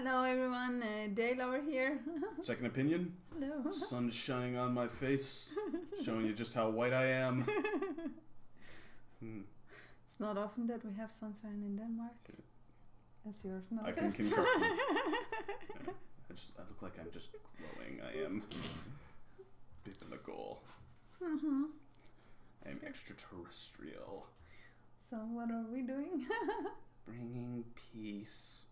Hello everyone, Daylover here. Second opinion. Hello. Sun's shining on my face, showing you just how white I am. It's not often that we have sunshine in Denmark, as yours noticed. I can concur. I look like I'm just glowing. I am biblical. I am extraterrestrial. So what are we doing? Bringing peace.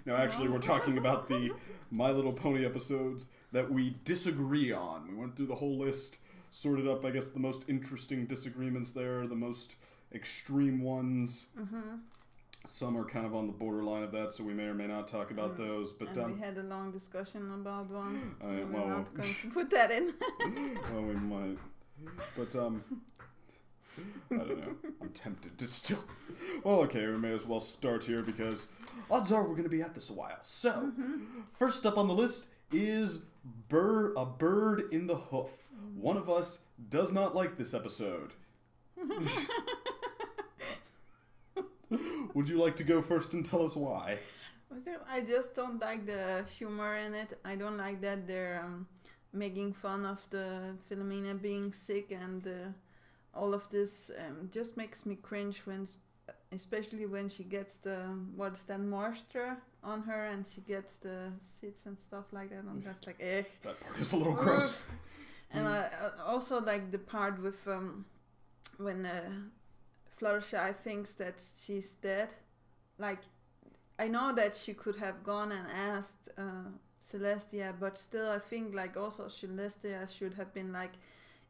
No, actually, we're talking about the My Little Pony episodes that we disagree on. We went through the whole list, sorted up, I guess, the most interesting disagreements there, the most extreme ones. Some are kind of on the borderline of that, so we may or may not talk about those. But and we had a long discussion about one. Well, we're not going to put that in. Well, we might. But, I don't know. I'm tempted to still... Well, okay, we may as well start here because odds are we're going to be at this a while. So, first up on the list is a bird in the hoof. One of us does not like this episode. Would you like to go first and tell us why? I just don't like the humor in it. I don't like that they're making fun of the Philomena being sick and... all of this just makes me cringe when, especially when she gets the, what is that, moisture on her and she gets the zits and stuff like that. I'm just like, eh. That part is a little gross. And I also like the part with when Fluttershy thinks that she's dead. Like, I know that she could have gone and asked Celestia, but still I think like also Celestia should have been like,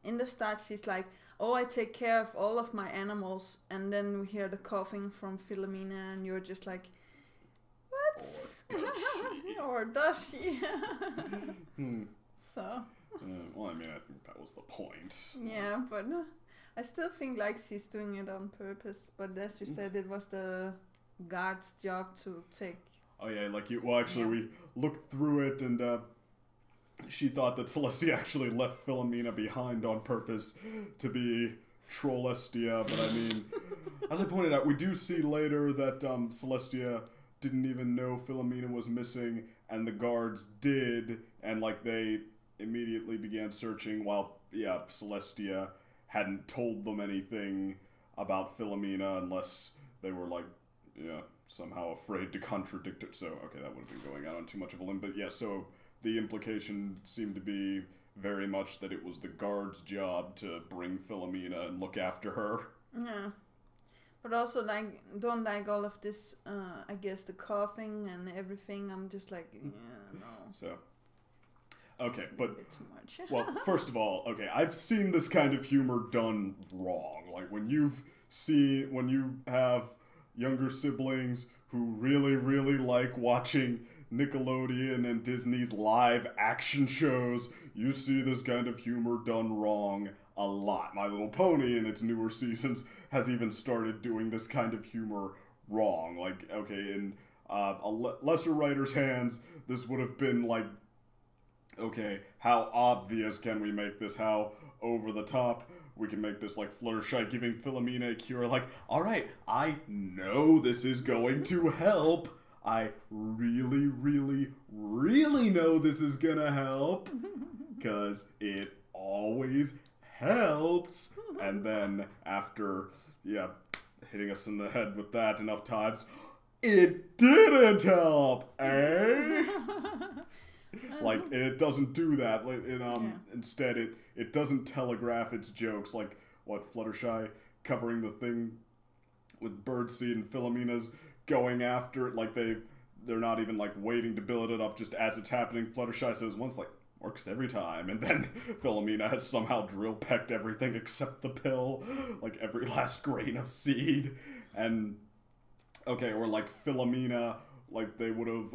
in the start she's like, oh, I take care of all of my animals, and then we hear the coughing from Philomena, and you're just like, what? Or does she? So. Well, I mean, I think that was the point. Yeah, but I still think like she's doing it on purpose, but as you said, it was the guard's job to take. Oh yeah, like you, well actually we looked through it and she thought that Celestia actually left Philomena behind on purpose to be Trollestia, but I mean, as I pointed out, we do see later that Celestia didn't even know Philomena was missing, and the guards did, and like they immediately began searching while, yeah, Celestia hadn't told them anything about Philomena unless they were like, yeah, somehow afraid to contradict it. So, okay, that would have been going out on too much of a limb, but yeah, so... The implication seemed to be very much that it was the guard's job to bring Philomena and look after her. Yeah. But also, like, don't like all of this, I guess, the coughing and everything. I'm just like, yeah, no. So, okay, it's but, a bit too much. Well, first of all, okay, I've seen this kind of humor done wrong. Like, when you have younger siblings who really, really like watching Nickelodeon and Disney's live action shows, you see this kind of humor done wrong a lot. My Little Pony in its newer seasons has even started doing this kind of humor wrong. Like, okay, in a lesser writer's hands, this would have been like, okay, how obvious can we make this? How over the top we can make this, like Fluttershy giving Philomena a cure. Like, alright, I know this is going to help. I really, really, really know this is gonna help, because it always helps. And then after, yeah, hitting us in the head with that enough times, it didn't help, eh? Like, it doesn't do that. Instead, it doesn't telegraph its jokes, like, what, Fluttershy covering the thing with birdseed and Philomena's going after it, like they're not even like waiting to build it up just as it's happening. Fluttershy says once, like, works every time, and then Philomena has somehow drill pecked everything except the pill, like every last grain of seed. And okay, or like Philomena, like they would have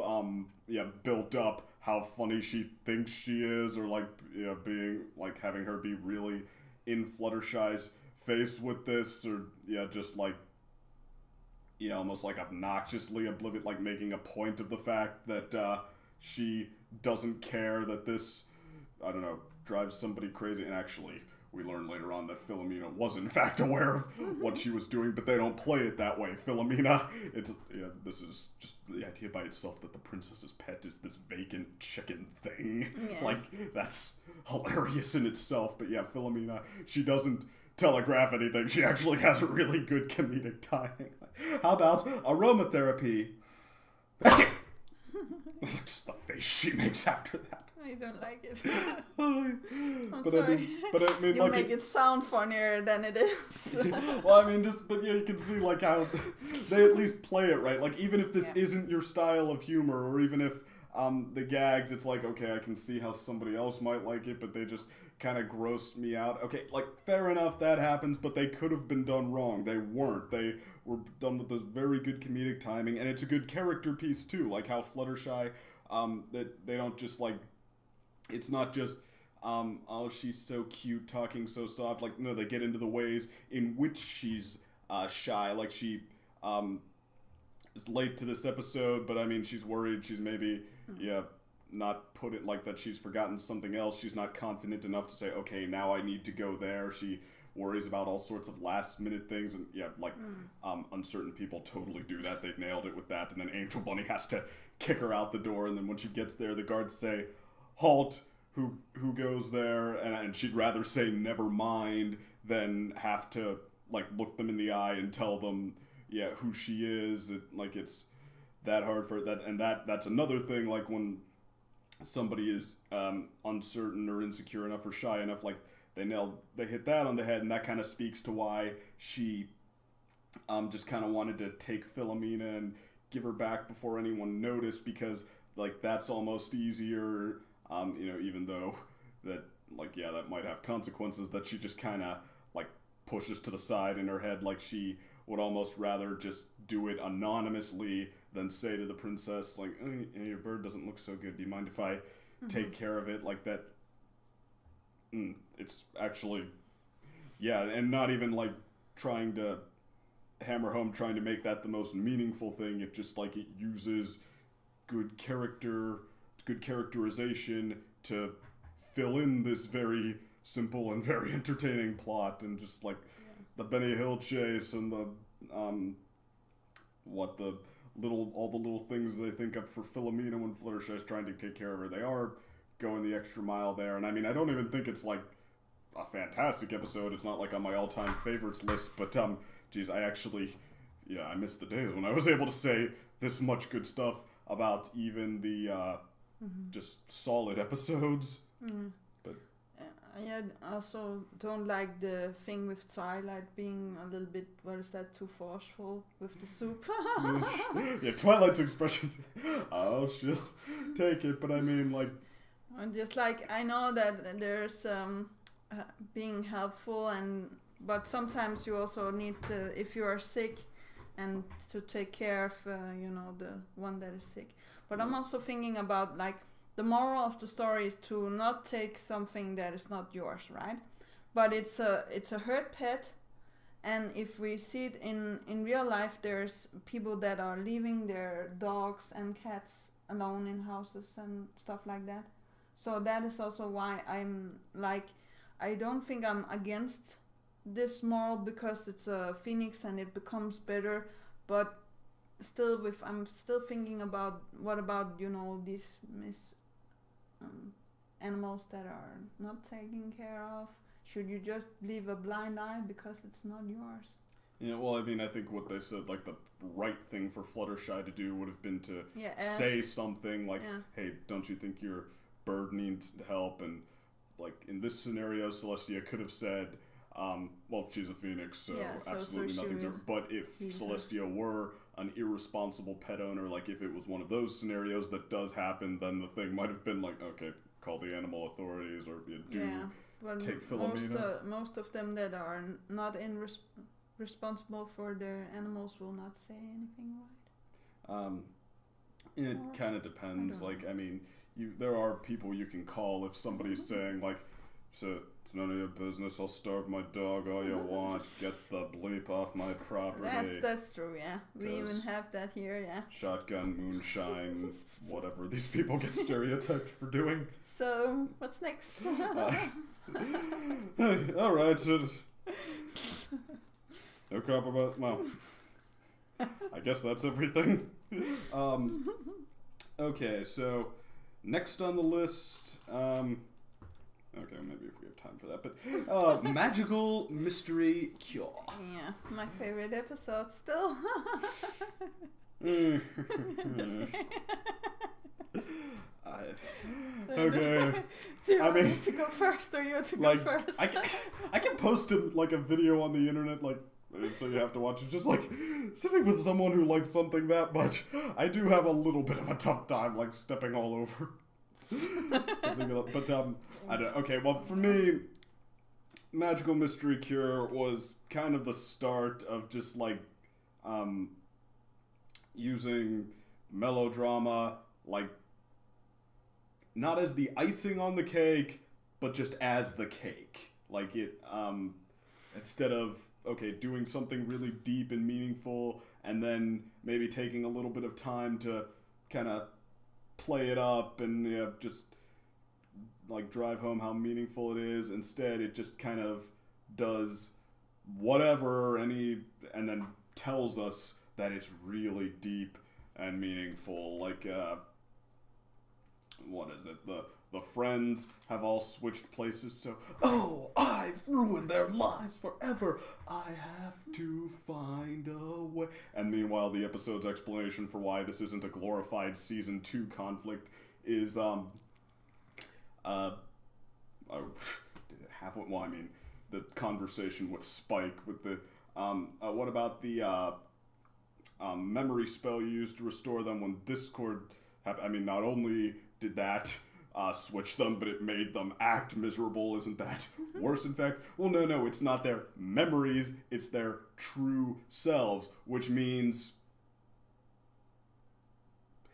built up how funny she thinks she is, or like being like having her be really in Fluttershy's face with this, or just like almost like obnoxiously oblivious, like making a point of the fact that she doesn't care that this, I don't know, drives somebody crazy. And actually, we learn later on that Philomena was in fact aware of what she was doing, but they don't play it that way. Philomena, this is just the idea by itself that the princess's pet is this vacant chicken thing. Yeah. Like, that's hilarious in itself. But yeah, Philomena, she doesn't telegraph anything. She actually has a really good comedic timing. How about aromatherapy? Just the face she makes after that. I don't like it. I'm sorry. I mean, You like make it sound funnier than it is. well, I mean, but yeah, you can see like how they at least play it right. Like, even if this isn't your style of humor, or even if the gags, it's like, okay, I can see how somebody else might like it, but they just kind of gross me out. Okay, like, fair enough, that happens, but they could have been done wrong. They weren't. They were done with this very good comedic timing, and it's a good character piece too. Like how Fluttershy, that they don't just like. It's not just, oh, she's so cute, talking so soft. Like, no, they get into the ways in which she's shy. Like, she is late to this episode, but I mean, she's worried. She's maybe, not put it like that. She's forgotten something else. She's not confident enough to say, okay, now I need to go there. She worries about all sorts of last minute things. And Uncertain People totally do that. They've nailed it with that. And then Angel Bunny has to kick her out the door. And then when she gets there, the guards say, halt, who goes there, and she'd rather say never mind than have to like look them in the eye and tell them who she is. It's that hard for that, and that's another thing. Like when somebody is uncertain or insecure enough or shy enough, like they hit that on the head, and that kind of speaks to why she just kind of wanted to take Philomena and give her back before anyone noticed, because like that's almost easier. Even though that, that might have consequences, that she just kind of, pushes to the side in her head, like she would almost rather just do it anonymously than say to the princess, like, oh, your bird doesn't look so good, do you mind if I take care of it? Like that, it's actually, and not even, trying to hammer home, trying to make that the most meaningful thing. It just, it uses good characterization to fill in this very simple and very entertaining plot, and just the Benny Hill chase and the all the little things they think up for Philomena when Fluttershy's trying to take care of her. They are going the extra mile there, and I mean, I don't even think it's a fantastic episode. It's not on my all-time favorites list, but geez, I actually I miss the days when I was able to say this much good stuff about even the just solid episodes. But I also don't like the thing with Twilight being a little bit, too forceful with the soup. Twilight's expression, oh, she'll take it, but I mean, I'm just I know that there's being helpful, but sometimes you also need to, if you are sick, and to take care of the one that is sick. But I'm also thinking about the moral of the story is to not take something that is not yours, right? But it's a hurt pet, and if we see it in real life, there's people that are leaving their dogs and cats alone in houses and stuff like that. So that is also why I'm I don't think I'm against this moral, because it's a phoenix and it becomes better, but still I'm still thinking about what about these animals that are not taken care of. Should you just leave a blind eye because it's not yours? Yeah, well, I mean, I think what they said, the right thing for Fluttershy to do would have been to say something hey, don't you think your bird needs help? And in this scenario, Celestia could have said, well, she's a phoenix, so absolutely nothing to her. But if Celestia were an irresponsible pet owner, if it was one of those scenarios that does happen, then the thing might have been okay, call the animal authorities, or take Philomena. Most of them that are not responsible for their animals will not say anything, right? It kind of depends. I mean, there are people you can call if somebody's saying It's none of your business. I'll starve my dog all you want. Get the bleep off my property. That's true, yeah. We even have that here, yeah. Shotgun, moonshine, whatever these people get stereotyped for doing. So, what's next? Alright, so... No crap about... Well, I guess that's everything. Okay, so... Next on the list... Okay, maybe if we have time for that, but magical mystery cure. Yeah, my favorite episode still. Okay. Do you want me to go first or you to go first? I can post a video on the internet, so you have to watch it. Just sitting with someone who likes something that much, I do have a little bit of a tough time, stepping all over. But I don't. Okay, well, for me, Magical Mystery Cure was kind of the start of just using melodrama, not as the icing on the cake, but just as the cake. Instead of doing something really deep and meaningful, and then maybe taking a little bit of time to kind of play it up and just drive home how meaningful it is. Instead, it just kind of does whatever and then tells us that it's really deep and meaningful. What is it? The friends have all switched places, so I've ruined their lives forever. I have to find a way. And meanwhile, the episode's explanation for why this isn't a glorified season 2 conflict is did it have one? Well, I mean, the conversation with Spike with the what about the memory spell used to restore them when Discord not only did that switch them, but it made them act miserable. Isn't that worse, in fact? Well, no, it's not their memories, it's their true selves, which means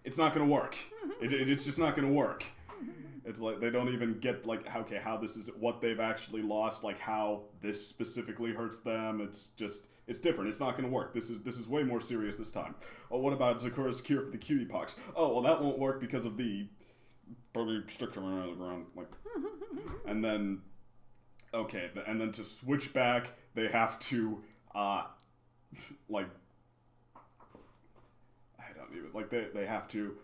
it's not going to work. It's just not going to work. It's they don't even get how this is what they've actually lost, how this specifically hurts them. It's different. It's not going to work. This is way more serious this time. Oh, what about Zakura's cure for the cutie pox? Oh, well, that won't work because of the stick coming out of the ground. And then, and then to switch back, they have to, I don't even, they have to,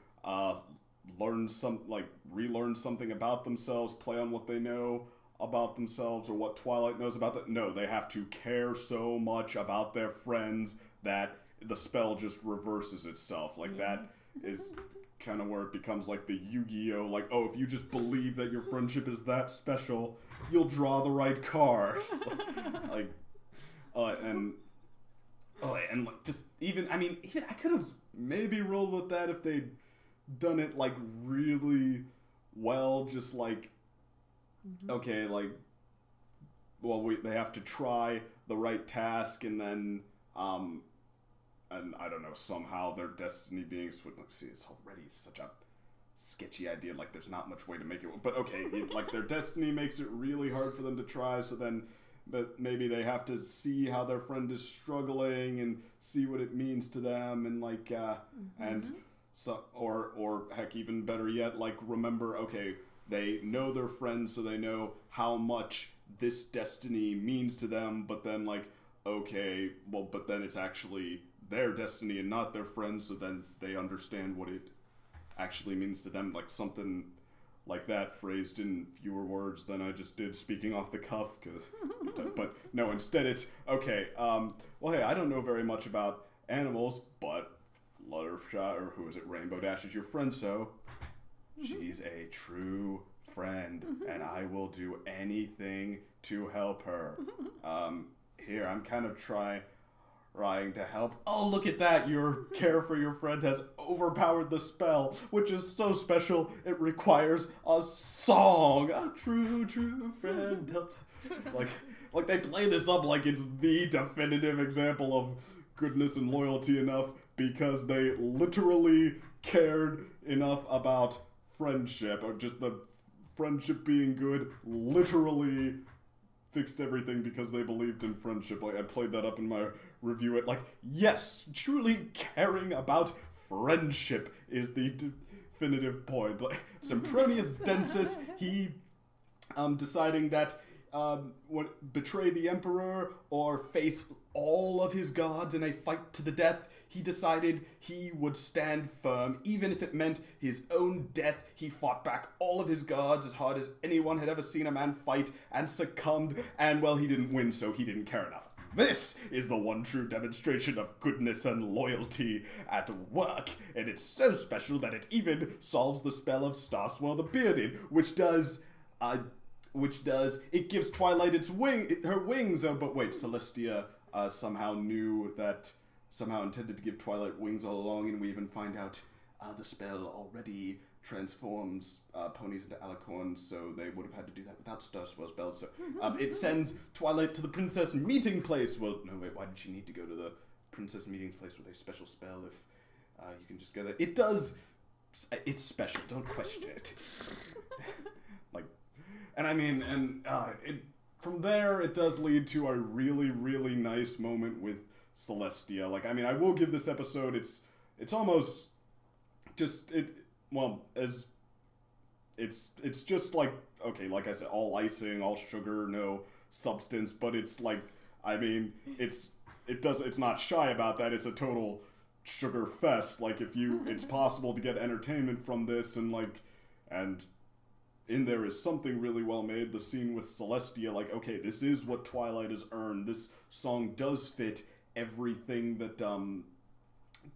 relearn something about themselves, play on what they know about themselves or what Twilight knows about them. No, they have to care so much about their friends that the spell just reverses itself. That is kind of where it becomes the Yu-Gi-Oh! If you just believe that your friendship is that special, you'll draw the right card. Even I could have maybe rolled with that if they'd done it really well, just they have to try the right task and then and I don't know, somehow their destiny being switched. See, it's already such a sketchy idea, there's not much way to make it, but their destiny makes it really hard for them to try, but maybe they have to see how their friend is struggling and see what it means to them, and and so, or heck, even better yet, remember, they know their friends, so they know how much this destiny means to them, but then but then it's actually their destiny and not their friends, so then they understand what it actually means to them, something like that phrased in fewer words than I just did speaking off the cuff. But no, instead it's well, hey, I don't know very much about animals, but Fluttershy, or who is it, Rainbow Dash is your friend, so she's a true friend, and I will do anything to help her. Here, I'm kind of trying to help. Oh, look at that! Your care for your friend has overpowered the spell, which is so special, it requires a song. A true friend helps. They play this up like it's the definitive example of goodness and loyalty enough, because they literally cared enough about friendship, or just the friendship being good, literally fixed everything because they believed in friendship. Like, I played that up in my review. Like, yes, truly caring about friendship is the definitive point. Like, Sempronius Densis, he deciding that would betray the Emperor or face all of his gods in a fight to the death. He decided he would stand firm, even if it meant his own death. He fought back all of his gods as hard as anyone had ever seen a man fight, and succumbed, and well, he didn't win, so he didn't care enough. This is the one true demonstration of goodness and loyalty at work, and it's so special that it even solves the spell of Starswell the Bearded, which does, it gives Twilight her wings. Oh, but wait, Celestia somehow intended to give Twilight wings all along, and we even find out the spell already transforms ponies into alicorns, so they would have had to do that without Starswell's spell. So it sends Twilight to the princess meeting place. Well, no, wait, why did she need to go to the princess meeting place with a special spell if you can just go there? It does. It's special. Don't question it. From there, it does lead to a really, really nice moment with Celestia. Like, I mean, I will give this episode, it's almost just, it's just like, okay, like I said, all icing, all sugar, no substance, but it's like, I mean, it's not shy about that. It's a total sugar fest. Like, it's possible to get entertainment from this, and in there is something really well made. The scene with Celestia, like, okay, this is what Twilight has earned. This song does fit everything that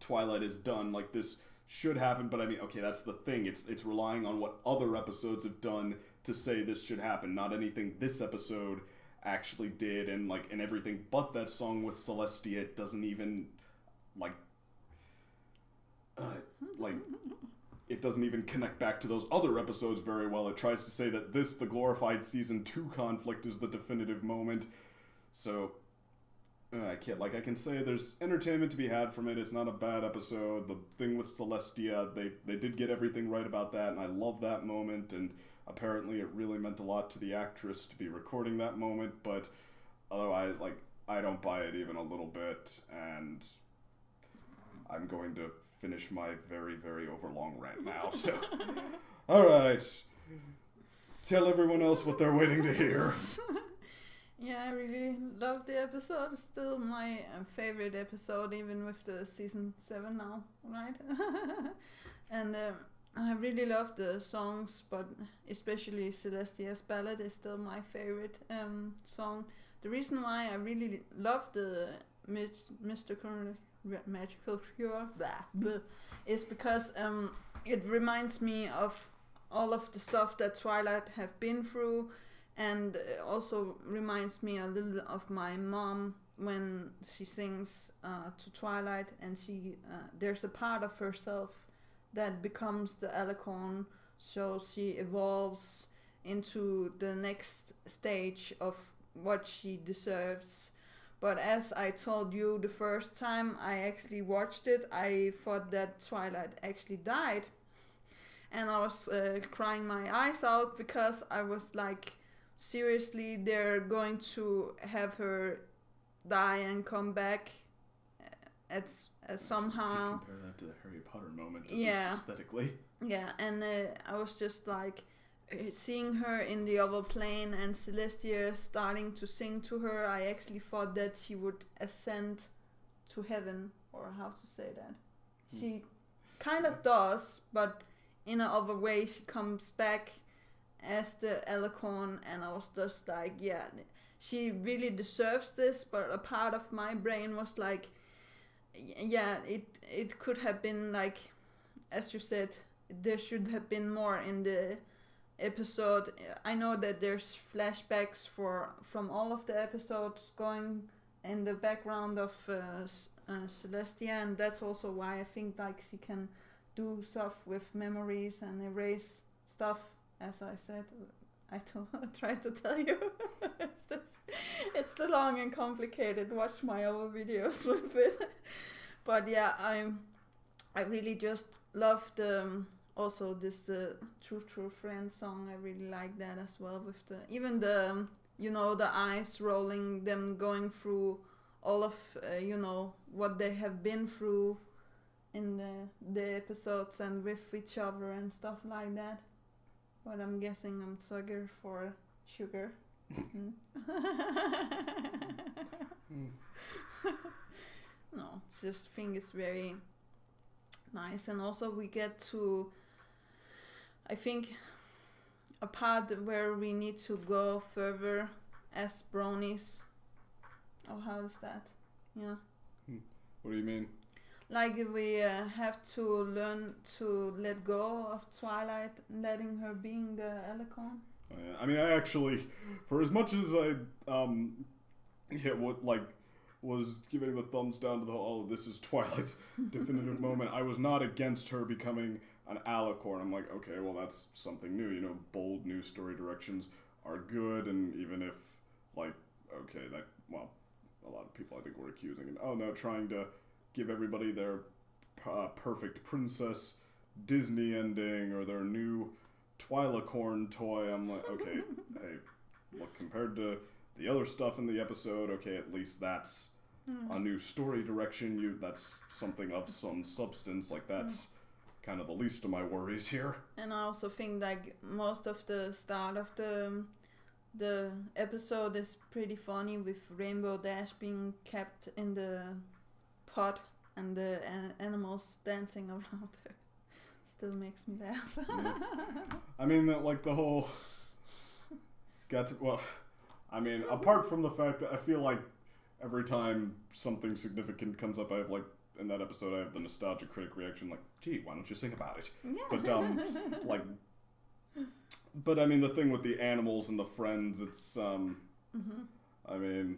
Twilight has done. Like, this should happen, but I mean, okay, that's the thing. It's relying on what other episodes have done to say this should happen, not anything this episode actually did, and everything but that song with Celestia, it doesn't even it doesn't even connect back to those other episodes very well. It tries to say that the glorified Season 2 conflict is the definitive moment. So, I can say there's entertainment to be had from it. It's not a bad episode. The thing with Celestia, they did get everything right about that, and I love that moment, and apparently it really meant a lot to the actress to be recording that moment, but otherwise, I don't buy it even a little bit, and I'm going to finish my very, very overlong rant now, so. Alright. Tell everyone else what they're waiting to hear. Yeah, I really love the episode. It's still my favorite episode, even with the season 7 now, right? And I really love the songs, but especially Celestia's Ballad is still my favorite song. The reason why I really love the magical cure is because it reminds me of all of the stuff that Twilight have been through, and also reminds me a little of my mom when she sings to Twilight, and she there's a part of herself that becomes the alicorn, so she evolves into the next stage of what she deserves. But as I told you the first time I actually watched it, I thought that Twilight actually died. And I was crying my eyes out because I was like, seriously, they're going to have her die and come back at somehow. You compare that to the Harry Potter moment, at yeah. least aesthetically. Yeah, and I was just like, seeing her in the other plane and Celestia starting to sing to her, I actually thought that she would ascend to heaven, or how to say that. She kind of does, but in another way she comes back as the alicorn, and I was just like, yeah, she really deserves this, but a part of my brain was like, yeah, it could have been like, as you said, there should have been more in the episode. I know that there's flashbacks from all of the episodes going in the background of Celestia, and that's also why I think like she can do stuff with memories and erase stuff. As I said, I tried to tell you. It's the long and complicated. Watch my other videos with it. But yeah, I really just love the also this True Friend song. I really like that as well, with even the you know, the eyes rolling, them going through all of, you know, what they have been through in the episodes and with each other and stuff like that. But I'm guessing I'm sugar for sugar. No, just think it's very nice. And also we get to, I think, a part where we need to go further as bronies. Oh, how is that? Yeah. What do you mean? Like we have to learn to let go of Twilight, letting her being the Alicon. Oh, yeah. I mean, I actually, for as much as I, was giving the thumbs down to the whole, oh, this is Twilight's definitive moment, I was not against her becoming an Alicorn. I'm like, okay, well, that's something new. You know, bold new story directions are good, and even if, like, okay, that, well, a lot of people I think were accusing, and oh no, trying to give everybody their perfect princess Disney ending or their new Twilicorn toy. I'm like, okay, hey, look, compared to the other stuff in the episode, okay, at least that's a new story direction. That's something of some substance. Like, that's kind of the least of my worries here. And I also think like most of the start of the episode is pretty funny, with Rainbow Dash being kept in the pot and the animals dancing around her. Still makes me laugh. I mean, like the whole apart from the fact that I feel like every time something significant comes up, I have, like, in that episode, I have the nostalgia critic reaction, like, gee, why don't you sing about it? Yeah. But, but I mean, the thing with the animals and the friends, it's, I mean,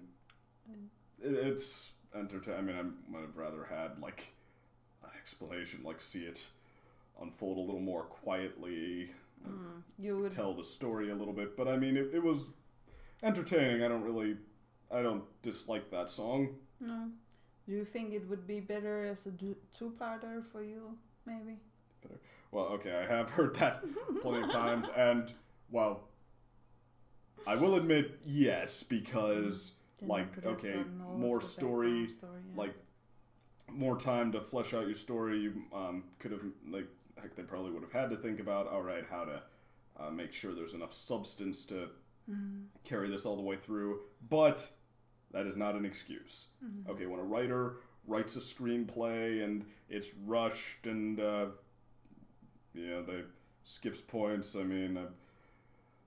it's entertaining. I mean, I might have rather had, like, an explanation, like, see it unfold a little more quietly, you would tell the story a little bit, but I mean, it was entertaining. I don't dislike that song. No. Do you think it would be better as a two-parter for you, maybe? Better. Well, okay, I have heard that plenty of times, and, well, I will admit, yes, because, like, okay, more story, like, more time to flesh out your story. You could have, like, heck, they probably would have had to think about, all right, how to make sure there's enough substance to carry this all the way through, but that is not an excuse. Okay, when a writer writes a screenplay and it's rushed and, they skips points, I mean, I'm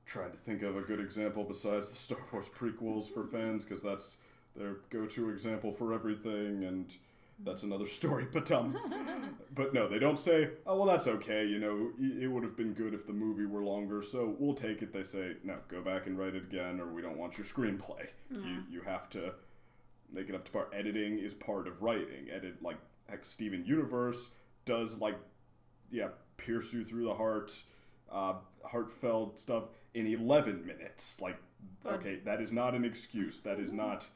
trying to think of a good example besides the Star Wars prequels for fans, because that's their go-to example for everything, and that's another story, but no, they don't say, oh, well, that's okay, you know, it would have been good if the movie were longer, so we'll take it. They say, no, go back and write it again, or we don't want your screenplay. You have to make it up to par. Editing is part of writing. Like, heck, Steven Universe does, like, pierce you through the heart, heartfelt stuff in 11 minutes. Like, okay, that is not an excuse. That is not,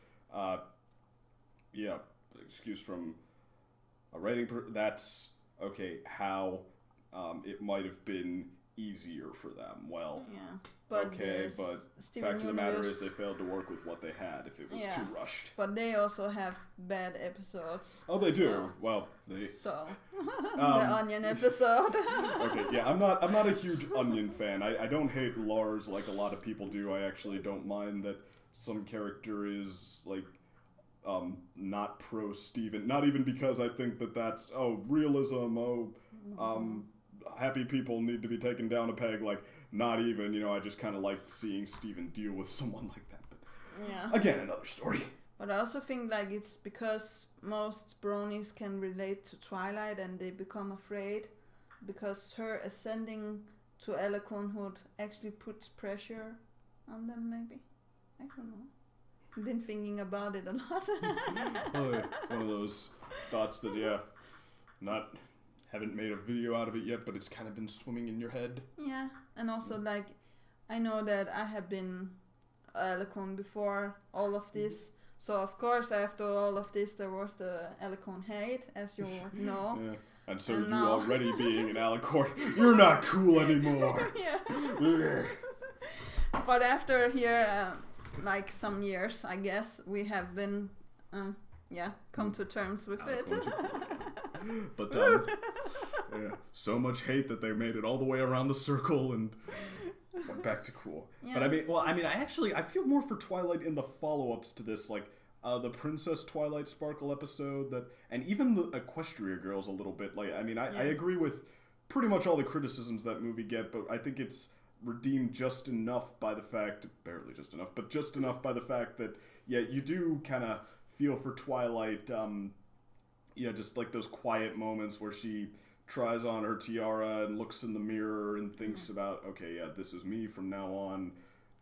excuse from a writing that's okay, how it might have been easier for them. Well, but okay, but fact of the matter is they failed to work with what they had if it was too rushed. But they also have bad episodes. Oh, they do. Well, the Onion episode. Okay, yeah, I'm not a huge Onion fan. I don't hate Lars like a lot of people do. I actually don't mind that some character is, like, not pro Steven. Not even because I think that's, realism, happy people need to be taken down a peg. Like, not even, you know, I just kind of like seeing Steven deal with someone like that. But again, another story. But I also think, like, it's because most bronies can relate to Twilight and they become afraid, because her ascending to Aliconhood actually puts pressure on them, maybe. I don't know. I've been thinking about it a lot. One of those thoughts that, haven't made a video out of it yet, but it's kind of been swimming in your head. Yeah, and also, like, I know that I have been Alicon before all of this, so of course after all of this there was the Alicon hate, as you know. Yeah. And so you now, already being an Alicorn, you're not cool anymore. Yeah. But after here, like some years, I guess, we have been, come to terms with it. But yeah, so much hate that they made it all the way around the circle and went back to cool. Yeah. But I feel more for Twilight in the follow-ups to this, like the Princess Twilight Sparkle episode, and even the Equestria Girls a little bit. Like, I agree with pretty much all the criticisms that movie get, but I think it's redeemed just enough by the fact, barely just enough, but just enough by the fact that, yeah, you do kind of feel for Twilight, just like those quiet moments where she tries on her tiara and looks in the mirror and thinks about, okay, yeah, this is me from now on,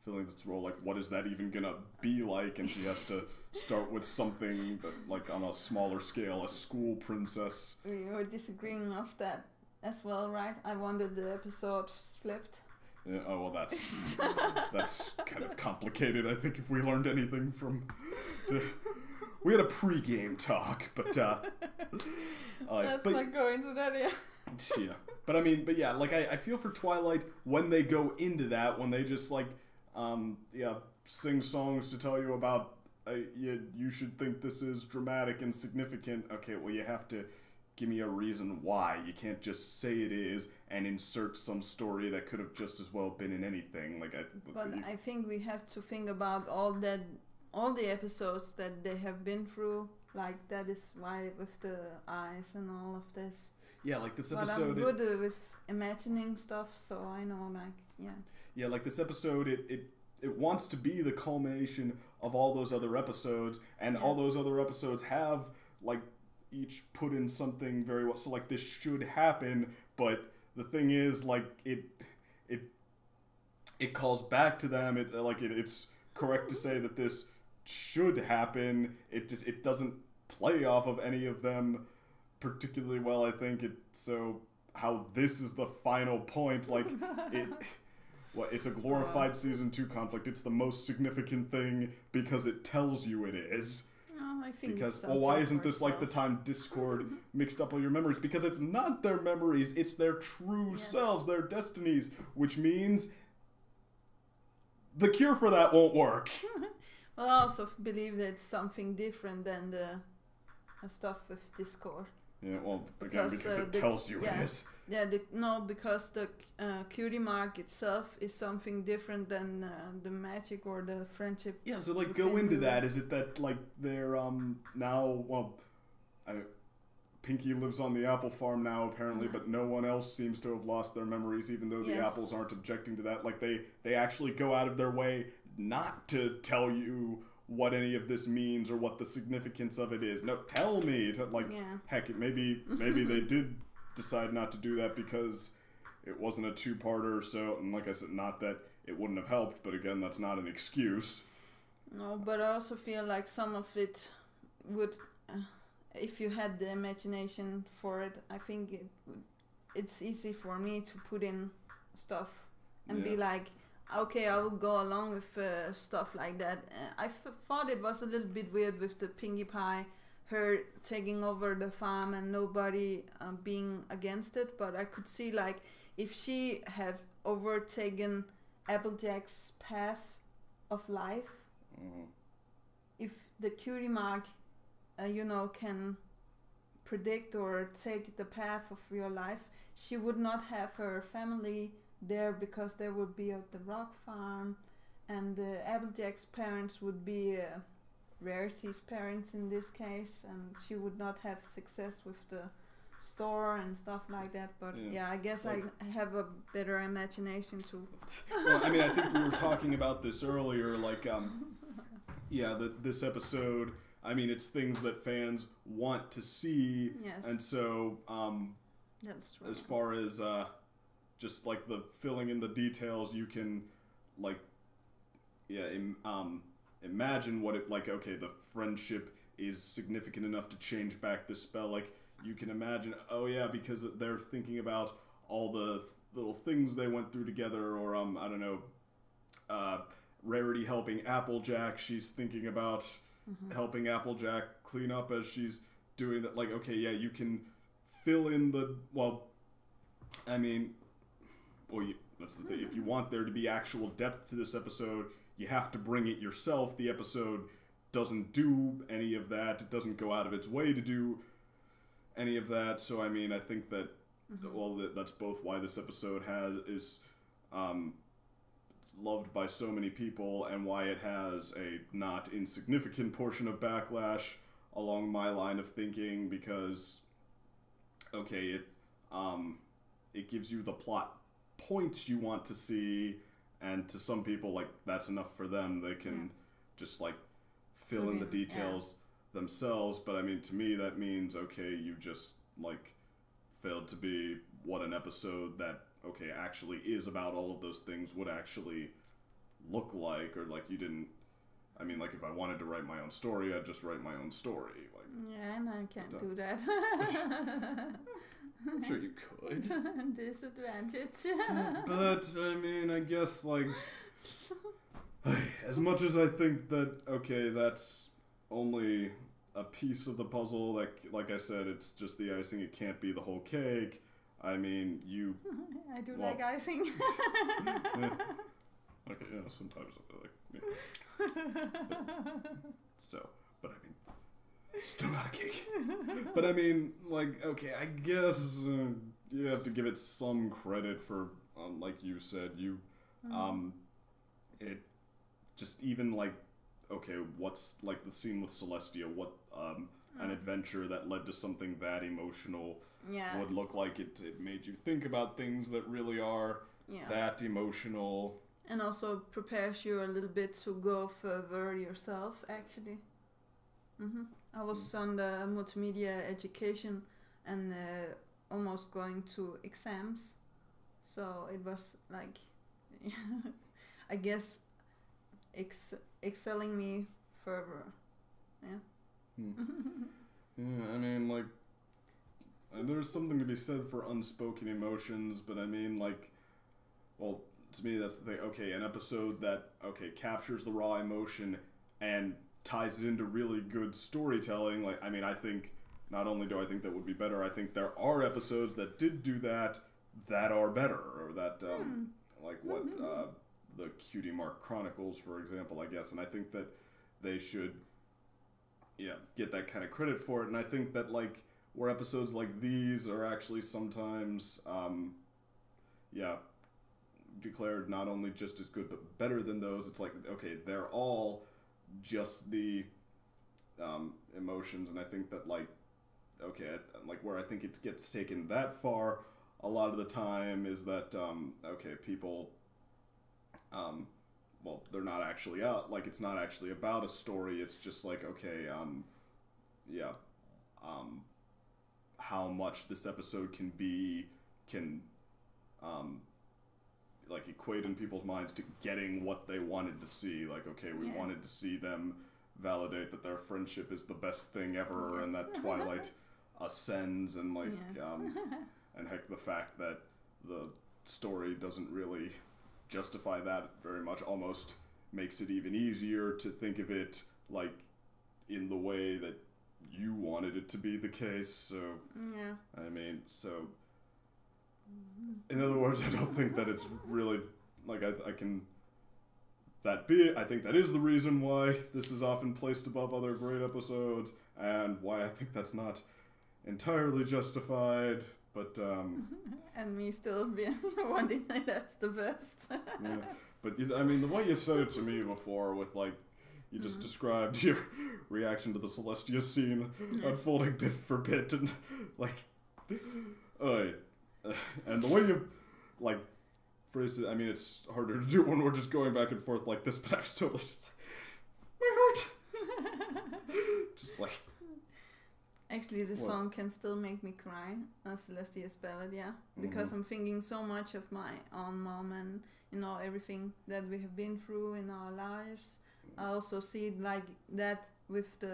filling this role, like, what is that even gonna be like? And she has to start with something that, like, on a smaller scale, a school princess. We were disagreeing of that as well, right? I wanted the episode flipped. Yeah, oh, well, that's kind of complicated, I think, if we learned anything from... We had a pre-game talk, but... Let's not go into that, yeah. Yeah. But I feel for Twilight when they go into that, when they just, like, sing songs to tell you about, you should think this is dramatic and significant. Okay, well, you have to give me a reason why. You can't just say it is and insert some story that could have just as well been in anything. I think we have to think about all the episodes that they have been through. Like, that is why with the eyes and all of this. Yeah, like this episode... But I'm good with imagining stuff, so I know, like, yeah. Yeah, like this episode, it wants to be the culmination of all those other episodes, and all those other episodes have, like, each put in something very well. So, like, this should happen, but the thing is, like, it calls back to them. It's correct to say that this should happen. It doesn't play off of any of them particularly well, I think. So how this is the final point, like, it's a glorified season 2 conflict. It's the most significant thing because it tells you it is. Oh, I think because, why isn't this like the time Discord mixed up all your memories? Because it's not their memories, it's their true selves, their destinies, which means the cure for that won't work. Well, I also believe it's something different than the stuff with Discord. Yeah, well, again, because it tells you it is. Yeah, because the cutie mark itself is something different than the magic or the friendship. Yeah, so, like, go into that. Is it that, like, they're now, well, Pinky lives on the apple farm now, apparently, but no one else seems to have lost their memories, even though the apples aren't objecting to that. Like, they actually go out of their way not to tell you what any of this means or what the significance of it is. No, tell me. Heck, maybe they did decide not to do that because it wasn't a 2-parter. So, and like I said, not that it wouldn't have helped, but again, that's not an excuse. No, but I also feel like some of it would, if you had the imagination for it, I think it's easy for me to put in stuff and be like, okay, I will go along with stuff like that. I thought it was a little bit weird with the Pinkie Pie, her taking over the farm and nobody being against it. But I could see, like, if she have overtaken Applejack's path of life, if the cutie mark, can predict or take the path of your life, she would not have her family there because they would be at the rock farm, and Applejack's parents would be Rarity's parents in this case, and she would not have success with the store and stuff like that. But I guess I have a better imagination too. Well, I think we were talking about this earlier, like, this episode, it's things that fans want to see, and so that's true. As far as just like the filling in the details, you can, like, imagine what it, like, okay, the friendship is significant enough to change back the spell. Like, you can imagine, because they're thinking about all the little things they went through together, or I don't know, Rarity helping Applejack, she's thinking about helping Applejack clean up as she's doing that. Like, okay, you can fill in the, that's the thing. If you want there to be actual depth to this episode, you have to bring it yourself. The episode doesn't do any of that. It doesn't go out of its way to do any of that. So I mean, I think that that's both why this episode is loved by so many people, and why it has a not insignificant portion of backlash along my line of thinking, because okay, it gives you the plot points you want to see, and to some people, like, that's enough for them. They can just like fill in the details themselves. But I mean, to me, that means, okay, you just like failed to be what an episode that actually is about all of those things would actually look like. Or like, you didn't, I mean, like, if I wanted to write my own story, I'd just write my own story. Like, yeah, and I can't do that. I'm sure you could. Disadvantage. But I mean, I guess, like, as much as I think that, okay, that's only a piece of the puzzle, like I said, it's just the icing, it can't be the whole cake. I mean, I do like icing. Yeah. Okay, yeah, sometimes I like, but I mean, still not a cake. But I mean, like, okay, I guess you have to give it some credit for, like you said, it just even like, okay, what's like the scene with Celestia, what an adventure that led to something that emotional would look like. It made you think about things that really are that emotional. And also prepares you a little bit to go further yourself, actually. I was on the multimedia education and almost going to exams. So it was like, I guess, excelling me further. Yeah. Yeah, I mean, like, there's something to be said for unspoken emotions, but I mean, like, well, to me, that's the thing. Okay, an episode that, captures the raw emotion and ties it into really good storytelling. Like, I mean, I think, not only do I think that would be better, I think there are episodes that did do that are better, or that, like what, the Cutie Mark Chronicles, for example, I guess, and I think that they should, get that kind of credit for it. And I think that, like, where episodes like these are actually sometimes, declared not only just as good but better than those, it's like, okay, they're all just the emotions. And I think that, like, like, where I think it gets taken that far a lot of the time is that people well, they're not actually out, like, it's not actually about a story. It's just like, how much this episode can like, equate in people's minds to getting what they wanted to see. Like, okay, we wanted to see them validate that their friendship is the best thing ever, and that Twilight ascends, and like, and heck, the fact that the story doesn't really justify that very much almost makes it even easier to think of it, like, in the way that you wanted it to be the case. So, I mean, so, in other words, I don't think that it's really, like, I think that is the reason why this is often placed above other great episodes, and why I think that's not entirely justified, but, and me still being wanting it as the best. Yeah, but, I mean, the way you said it to me before with, like, you just described your reaction to the Celestia scene unfolding bit for bit, and, like, and the way you, like, phrased it, I mean, it's harder to do when we're just going back and forth like this, but I was totally just like, my heart! Just like... Actually, the song can still make me cry, Celestia's Ballad, because I'm thinking so much of my own mom and, everything that we have been through in our lives. I also see it like that with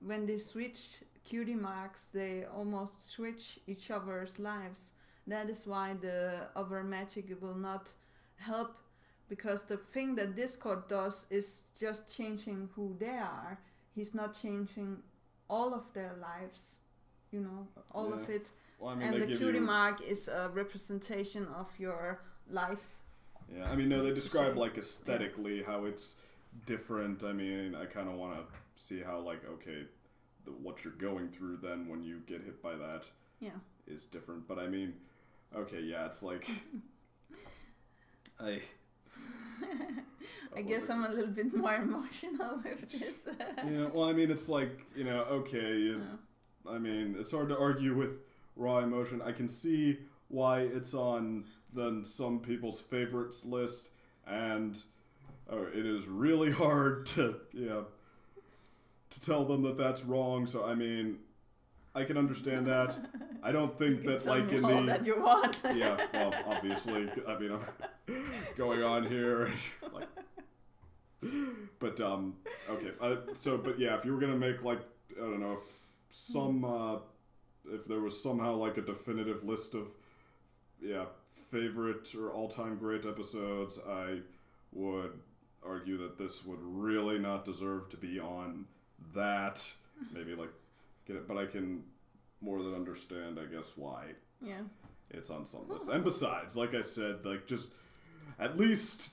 when they switch cutie marks, they almost switch each other's lives. That is why the other magic will not help, because the thing that Discord does is just changing who they are. He's not changing all of their lives, all of it. Well, I mean, and the cutie mark is a representation of your life Yeah, I mean, no, they describe, like, aesthetically how it's different. I mean, I kind of want to see how, like, okay, what you're going through then when you get hit by that is different. But I mean, okay, yeah, it's like, I guess I'm a little bit more emotional with this. Yeah, well, I mean, it's like, you know, okay, I mean, it's hard to argue with raw emotion. I can see why it's on then some people's favorites list, and it is really hard to to tell them that that's wrong. So I mean, I can understand that. I don't think that like in the that you want. Yeah, well, obviously, I mean, I'm going on here, like, but okay. But yeah, if you were gonna make like I don't know if there was somehow like a definitive list of favorite or all-time great episodes, I would argue that this would really not deserve to be on that. Maybe like get it, but I can more than understand, I guess, why it's on some lists. And besides, like I said, like just at least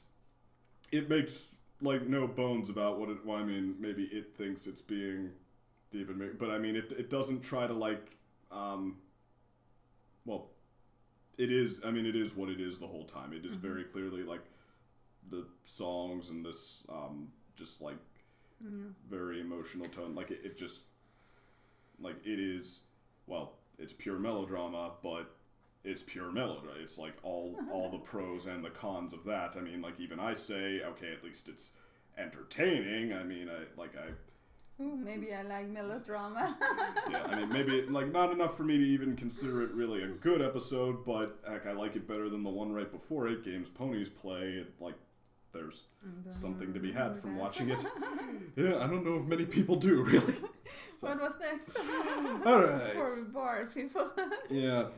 it makes like no bones about what it. Well, I mean, maybe it thinks it's being deep and but I mean, it doesn't try to like well. It is. I mean, it is what it is the whole time. It is very clearly like the songs and this just like very emotional tone. Like it just like it is. Well, it's pure melodrama, but it's pure melodrama. It's like all the pros and the cons of that. I mean, like even I say, okay, at least it's entertaining. I mean, Ooh, maybe I like melodrama. Yeah, I mean, maybe like not enough for me to even consider it really a good episode, but heck, I like it better than the one right before it, Games Ponies Play. Like, there's something to be had from watching it. Yeah, I don't know if many people do, really. So. What was next? All right. Before we bored people. Yeah.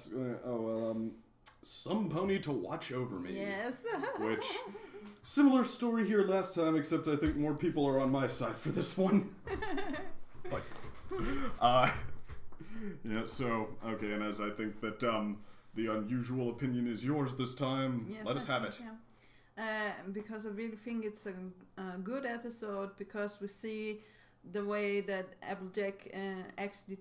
Some Pony to Watch Over Me. Yes. Which... Similar story here last time, except I think more people are on my side for this one. Like, yeah, so, okay, and as I think that the unusual opinion is yours this time, yes, let us have it. Yeah. Because I really think it's a good episode, because we see the way that Applejack actually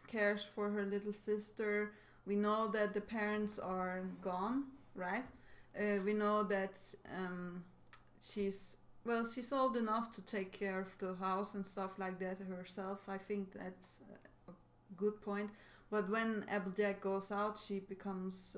cares for her little sister. We know that the parents are gone, right? We know that she's old enough to take care of the house and stuff like that herself. I think that's a good point. But when Applejack goes out, she becomes,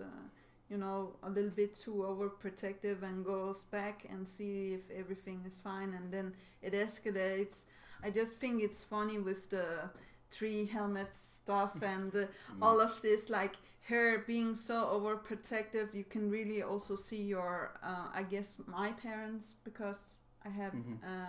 a little bit too overprotective and goes back and see if everything is fine, and then it escalates. I just think it's funny with the 3 helmet stuff and all of this, like her being so overprotective. You can really also see your, I guess, my parents, because I have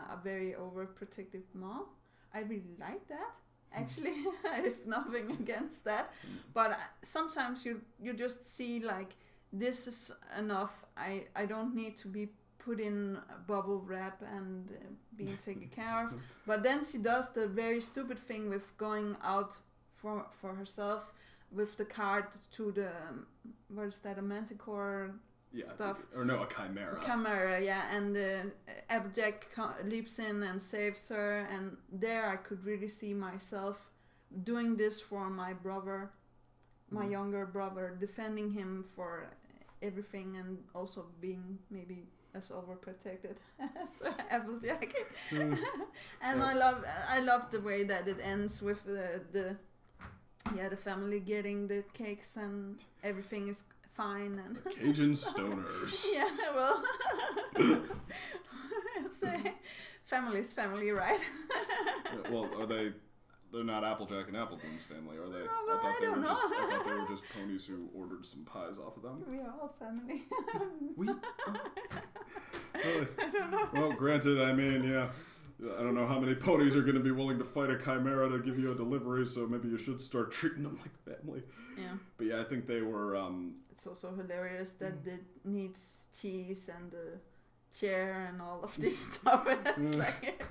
a very overprotective mom. I really like that. Actually, I have nothing against that. But sometimes you just see like, this is enough. I don't need to be put in bubble wrap and being taken care of. But then she does the very stupid thing with going out for herself with the card to the, what is that, a manticore stuff? Or no, a chimera. Chimera, yeah. And Applejack leaps in and saves her. And there I could really see myself doing this for my brother, my younger brother, defending him for everything, and also being maybe as overprotected as Applejack. And I love the way that it ends with the family getting the cakes and everything is fine, and the Cajun stoners. Yeah, well, say family's family, right? Well, are they? They're not Applejack and Applebee's family, are they? No, well, I don't know. I thought they were just ponies who ordered some pies off of them. We are all family. I don't know. Well, granted, I mean, yeah. I don't know how many ponies are going to be willing to fight a chimera to give you a delivery, so maybe you should start treating them like family. Yeah. But yeah, I think they were... It's also hilarious that it needs cheese and the chair and all of this stuff. It's like...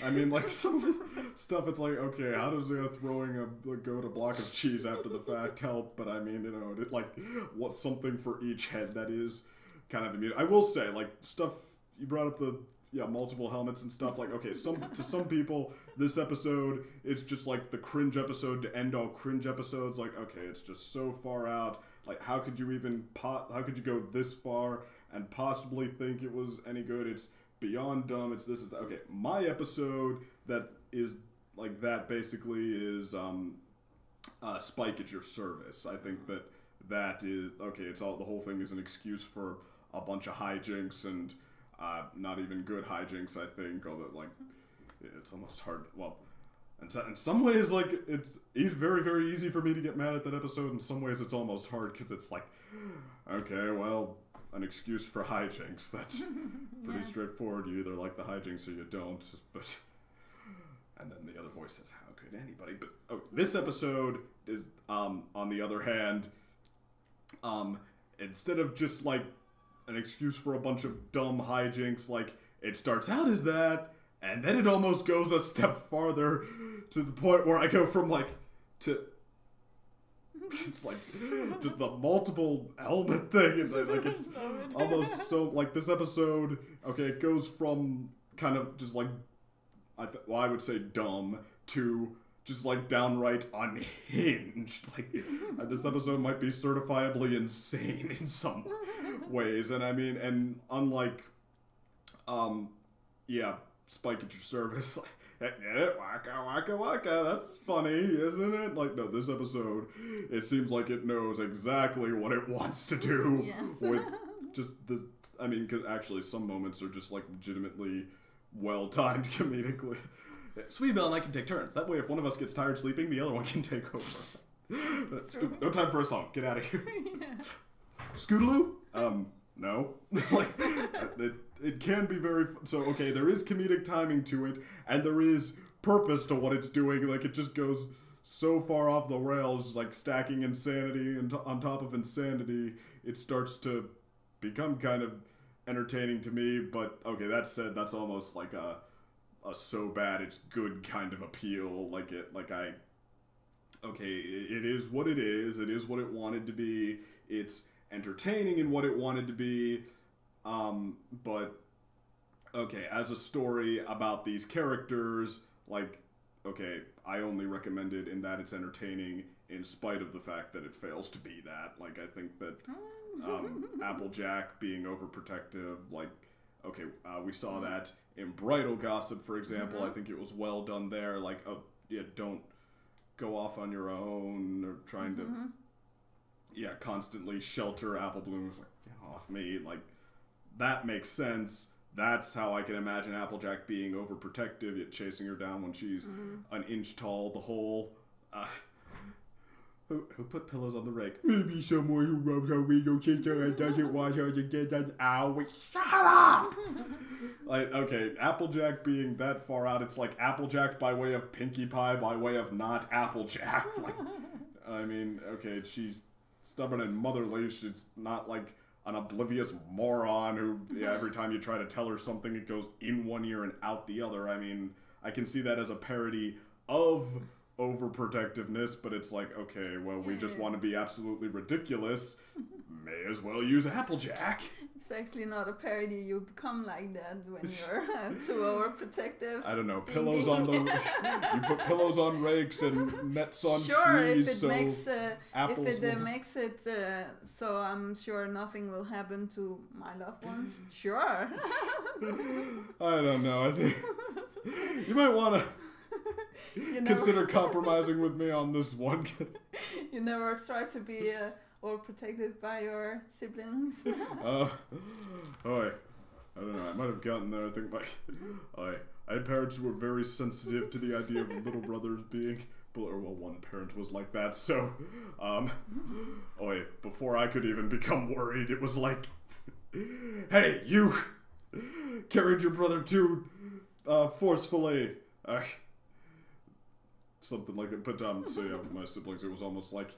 I mean, like, some of this stuff, it's like, okay, how does throwing a goat a block of cheese after the fact help? But I mean, like, what's something for each head that is kind of immediate. I will say, like, stuff, you brought up the, multiple helmets and stuff, like, okay, to some people, this episode is just, like, the cringe episode to end all cringe episodes, like, okay, it's just so far out, like, how could you go this far and possibly think it was any good? It's beyond dumb, it's this, okay, my episode that is, like, that basically is, Spike at Your Service. I think that is, okay, the whole thing is an excuse for a bunch of hijinks and, not even good hijinks, I think, although, like, it's almost hard, well, in some ways, like, it's very, very easy for me to get mad at that episode. In some ways, it's almost hard, because it's like, okay, well, an excuse for hijinks, that's pretty straightforward. You either like the hijinks or you don't, but, and then the other voice says, how could anybody, but, this episode is, on the other hand, instead of just, like, an excuse for a bunch of dumb hijinks, like, it starts out as that, and then it almost goes a step farther to the point where I go from, like, to, it's like, just the multiple element thing, and like, it's almost so, like, this episode, okay, it goes from kind of just, like, I would say dumb, to just, like, downright unhinged. Like, this episode might be certifiably insane in some ways, and I mean, and unlike, Spike at Your Service, like, get it, waka waka waka, that's funny, isn't it? Like, no, this episode, it seems like it knows exactly what it wants to do. Yes. With just I mean, because actually some moments are just, like, legitimately well-timed comedically. Sweet Belle and I can take turns. That way, if one of us gets tired sleeping, the other one can take over. No time for a song. Get out of here. Scootaloo? No. Like, it can be very... So, okay, there is comedic timing to it, and there is purpose to what it's doing. Like, it just goes so far off the rails, like, stacking insanity and on top of insanity, it starts to become kind of entertaining to me. But, okay, that said, that's almost like a so bad it's good kind of appeal. Okay, it is what it is. It is what it wanted to be. It's entertaining in what it wanted to be, but okay, as a story about these characters, like, okay, I only recommend it in that it's entertaining in spite of the fact that it fails to be that. Like, I think that Applejack being overprotective, like, okay, we saw that in Bridal Gossip, for example. I think it was well done there, like, don't go off on your own, or trying to constantly shelter Apple Bloom. Like, get off me. Like, that makes sense. That's how I can imagine Applejack being overprotective, yet chasing her down when she's an inch tall. The whole, who put pillows on the rake? Maybe someone who rubs her window sister and doesn't want her to get an ow. Shut up! Like, okay, Applejack being that far out, it's like Applejack by way of Pinkie Pie by way of not Applejack. Like, I mean, okay, she's stubborn and motherly. She's not like an oblivious moron who, every time you try to tell her something, it goes in one ear and out the other. I mean, I can see that as a parody of overprotectiveness, but it's like, okay, well, we just want to be absolutely ridiculous. May as well use Applejack. It's actually not a parody. You become like that when you're too overprotective. I don't know. Pillows on the... You put pillows on rakes and nets on trees, if it makes it so I'm sure nothing will happen to my loved ones. Sure. I don't know. I think you might want to consider compromising with me on this one. You never try to be overprotected by your siblings. I don't know. I might have gotten there. I think I had parents who were very sensitive to the idea of little brothers being, or well, one parent was like that. So, before I could even become worried, it was like, hey, you carried your brother too forcefully. Something like that. But so yeah, with my siblings, it was almost like,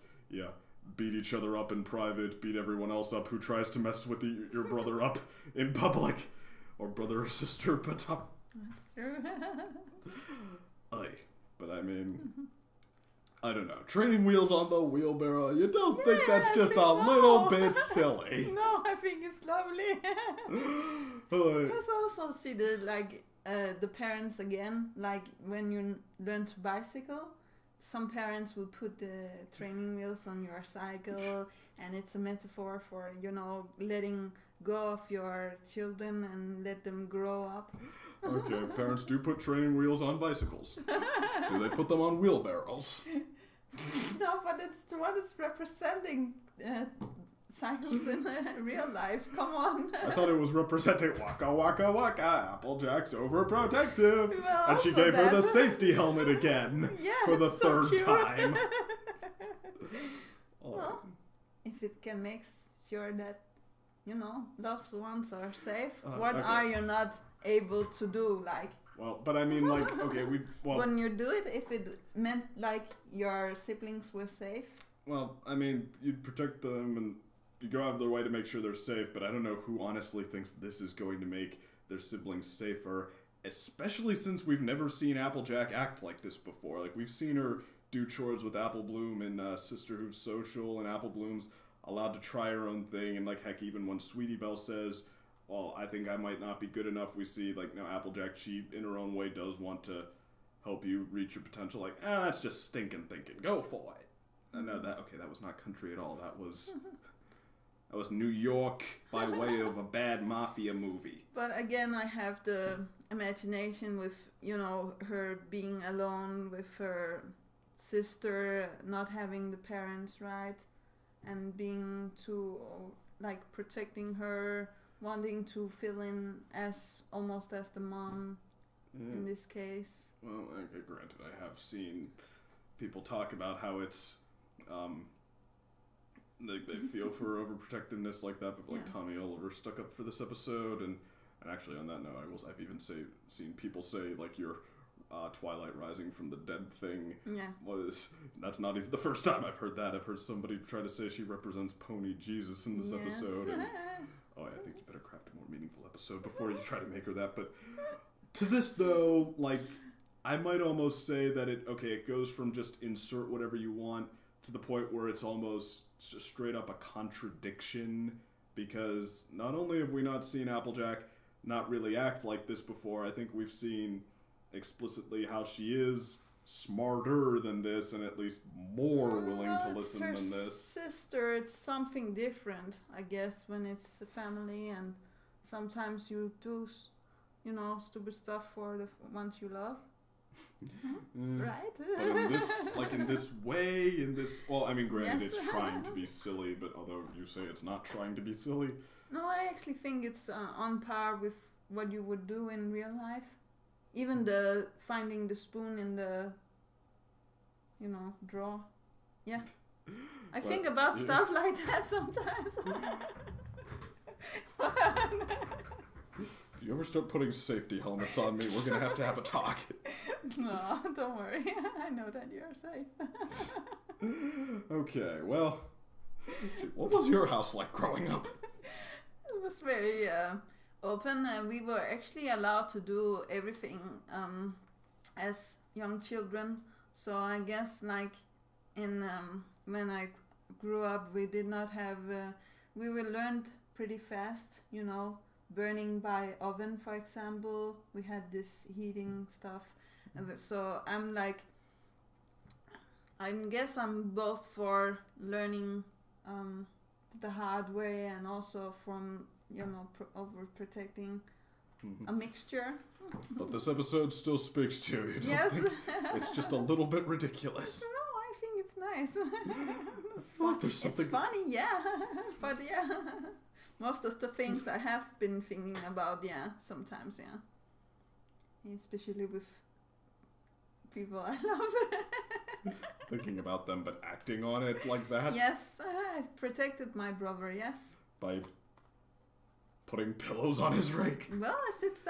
beat each other up in private, beat everyone else up who tries to mess with your brother up in public, or brother or sister. But that's true. But I mean, I don't know. Training wheels on the wheelbarrow. You don't think that's just a little bit silly? No, I think it's lovely. Because I also see the parents again, like when you learn to bicycle, some parents will put the training wheels on your cycle, and it's a metaphor for, letting go of your children and let them grow up. Okay, parents do put training wheels on bicycles. Do they put them on wheelbarrows? No, but it's what it's representing. Cycles in real life. Come on. I thought it was representing waka waka waka. Applejack's overprotective, Well, and she also gave her the that. safety helmet again Yeah, for the it's so third cute. time. Well, if it can make sure that loved ones are safe, what okay. are you not able to do? Like, Well, but I mean, like, okay, when you do it, if it meant like your siblings were safe. Well, I mean, you'd protect them and you go out of their way to make sure they're safe, but I don't know who honestly thinks this is going to make their siblings safer, especially since we've never seen Applejack act like this before. Like, we've seen her do chores with Apple Bloom in Sisterhood Social, and Apple Bloom's allowed to try her own thing, and, like, heck, even when Sweetie Belle says, well, I think I might not be good enough, we see, like, now Applejack, she, in her own way, does want to help you reach your potential. Like, that's just stinking thinking. Go for it. I know that, okay, that was not country at all. That was New York by way of a bad mafia movie. But again, I have the imagination with, her being alone with her sister, not having the parents, right? And being protecting her, wanting to fill in almost as the mom in this case. Well, okay, granted, I have seen people talk about how it's, they feel for overprotectiveness like that, but like Tommy Oliver stuck up for this episode, and actually on that note, I've even seen people say like your Twilight Rising from the Dead thing that's not even the first time I've heard that. I've heard somebody try to say she represents Pony Jesus in this episode. And, I think you better craft a more meaningful episode before you try to make her that. But to this though, like, I might almost say that it goes from just insert whatever you want to the point where it's almost straight up a contradiction, because not only have we not seen Applejack not really act like this before, I think we've seen explicitly how she is smarter than this and at least more willing to listen than this. Sister, it's something different, I guess, when it's a family, and sometimes you do, stupid stuff for the ones you love. Right? But in this way, well, I mean, granted, it's trying to be silly, but although you say it's not trying to be silly. No, I actually think it's on par with what you would do in real life. Even the finding the spoon in the, drawer. Yeah. I think about stuff like that sometimes. If you ever start putting safety helmets on me, we're going to have a talk. No, don't worry. I know that you're safe. Okay, well, what was your house like growing up? It was very open, and we were actually allowed to do everything as young children. So I guess when I grew up, we did not have we were learned pretty fast, burning by oven, for example. We had this heating stuff, and so I guess I'm both for learning the hard way and also from overprotecting. A mixture. But this episode still speaks to you, don't Yes. think? It's just a little bit ridiculous. No, I think it's nice. There's It's funny, yeah. But yeah, most of the things I have been thinking about, sometimes, especially with people I love. Thinking about them, but acting on it like that? Yes, I've protected my brother, yes. By putting pillows on his rake? Well, if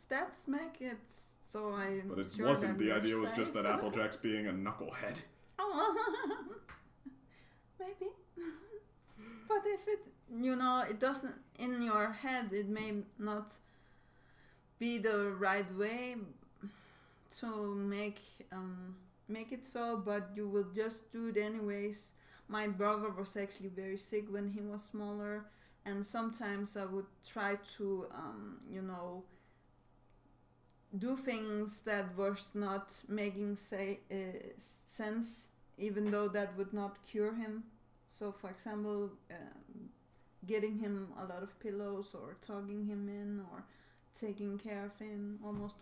that's make it so I. But it sure wasn't. that The we're idea was just safe. that Applejack's being a knucklehead. Oh, maybe. But if it doesn't, in your head, it may not be the right way to make it so, but you will just do it anyways. My brother was actually very sick when he was smaller, and sometimes I would try to, do things that was not making sense, even though that would not cure him. So, for example, getting him a lot of pillows, or tugging him in, or taking care of him, almost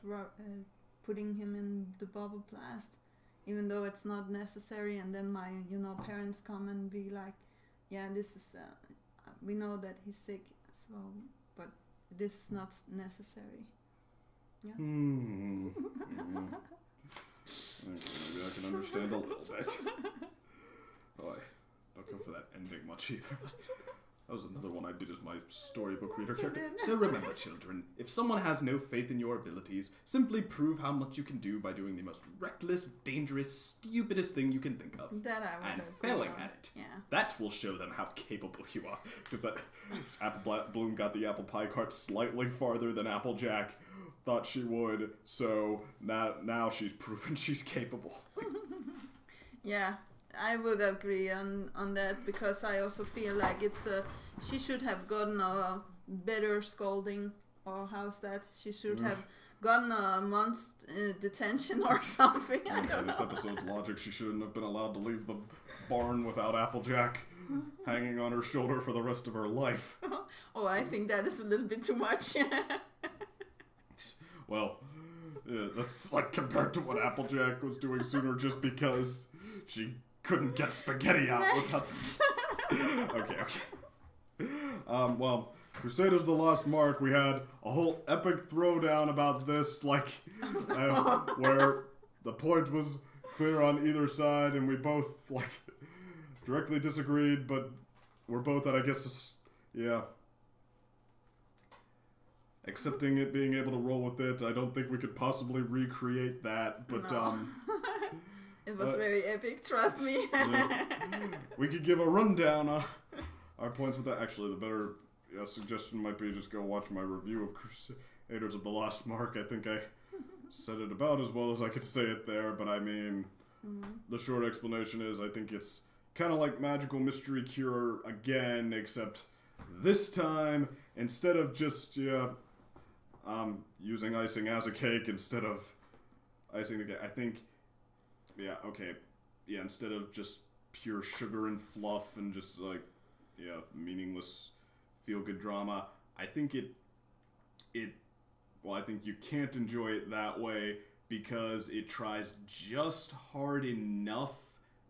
putting him in the bubble blast, even though it's not necessary. And then my, parents come and be like, yeah, this is, we know that he's sick, so, but this is not necessary. Yeah. Maybe I can understand a little bit. Oh, I don't go for that ending much either. That was another one I did as my storybook reader character. So remember, children, if someone has no faith in your abilities, simply prove how much you can do by doing the most reckless, dangerous, stupidest thing you can think of. That I would and agree failing on. at it. Yeah. That will show them how capable you are. Because Apple Bloom got the apple pie cart slightly farther than Applejack thought she would, so now she's proven she's capable. Yeah, I would agree on that, because I also feel like she should have gotten a better scolding, or how's that? She should have gotten a month's detention or something. I don't know. This episode's logic, she shouldn't have been allowed to leave the barn without Applejack hanging on her shoulder for the rest of her life. Oh, I think that is a little bit too much. Well, yeah, that's like compared to what Applejack was doing sooner, just because she couldn't get spaghetti out without... Okay. Well, Crusaders of the Lost Mark, we had a whole epic throwdown about this, like, where the point was clear on either side, and we both, like, directly disagreed, but we're both at, I guess, yeah... accepting it, being able to roll with it. I don't think we could possibly recreate that, but no. It was very epic, trust me. Yeah. We could give a rundown our points with that. Actually, the better suggestion might be just go watch my review of Crusaders of the Lost Mark. I think I said it about as well as I could say it there, but I mean, the short explanation is I think it's kind of like Magical Mystery Cure again, except this time, instead of just, using icing as a cake instead of icing the cake, I think, instead of just pure sugar and fluff and just, like, meaningless feel-good drama, I think I think you can't enjoy it that way because it tries just hard enough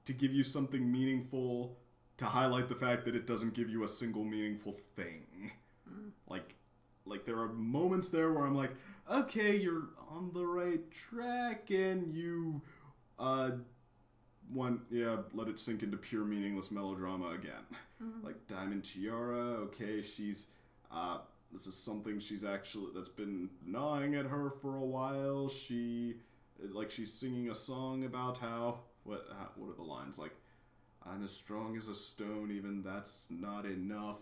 to give you something meaningful to highlight the fact that it doesn't give you a single meaningful thing. Like there are moments there where I'm like, okay, you're on the right track, and you, let it sink into pure meaningless melodrama again. Like Diamond Tiara, okay, she's, this is something that's been gnawing at her for a while. She's singing a song about how, what are the lines? Like, I'm as strong as a stone, even that's not enough.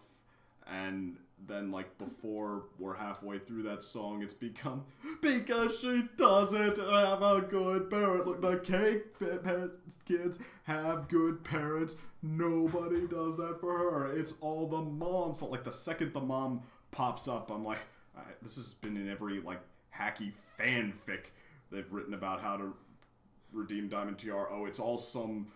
And then, like, before we're halfway through that song, it's become, because she doesn't have a good parent. Look, the cake kids have good parents. Nobody does that for her. It's all the mom's fault. Like, the second the mom pops up, I'm like, this has been in every, like, hacky fanfic they've written about how to redeem Diamond Tiara. Oh, it's all some,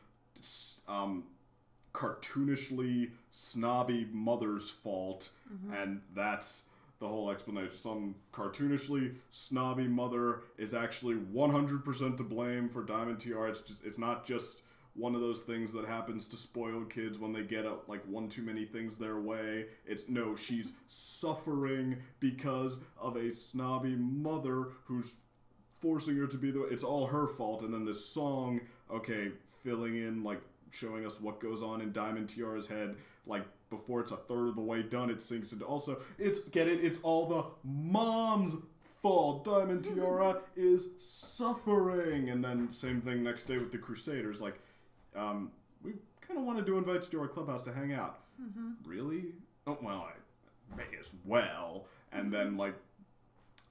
cartoonishly snobby mother's fault, and that's the whole explanation. Some cartoonishly snobby mother is actually 100% to blame for Diamond Tiara. It's not just one of those things that happens to spoiled kids when they get one too many things their way. No, she's suffering because of a snobby mother who's forcing her to be it's all her fault. And then this song, okay, filling in, like, showing us what goes on in Diamond Tiara's head, like, before it's a third of the way done, it sinks into also, it's all the mom's fault. Diamond Tiara is suffering. And then same thing next day with the Crusaders, like, we kind of wanted to invite you to our clubhouse to hang out. Really? Oh, well, I may as well. And then, like,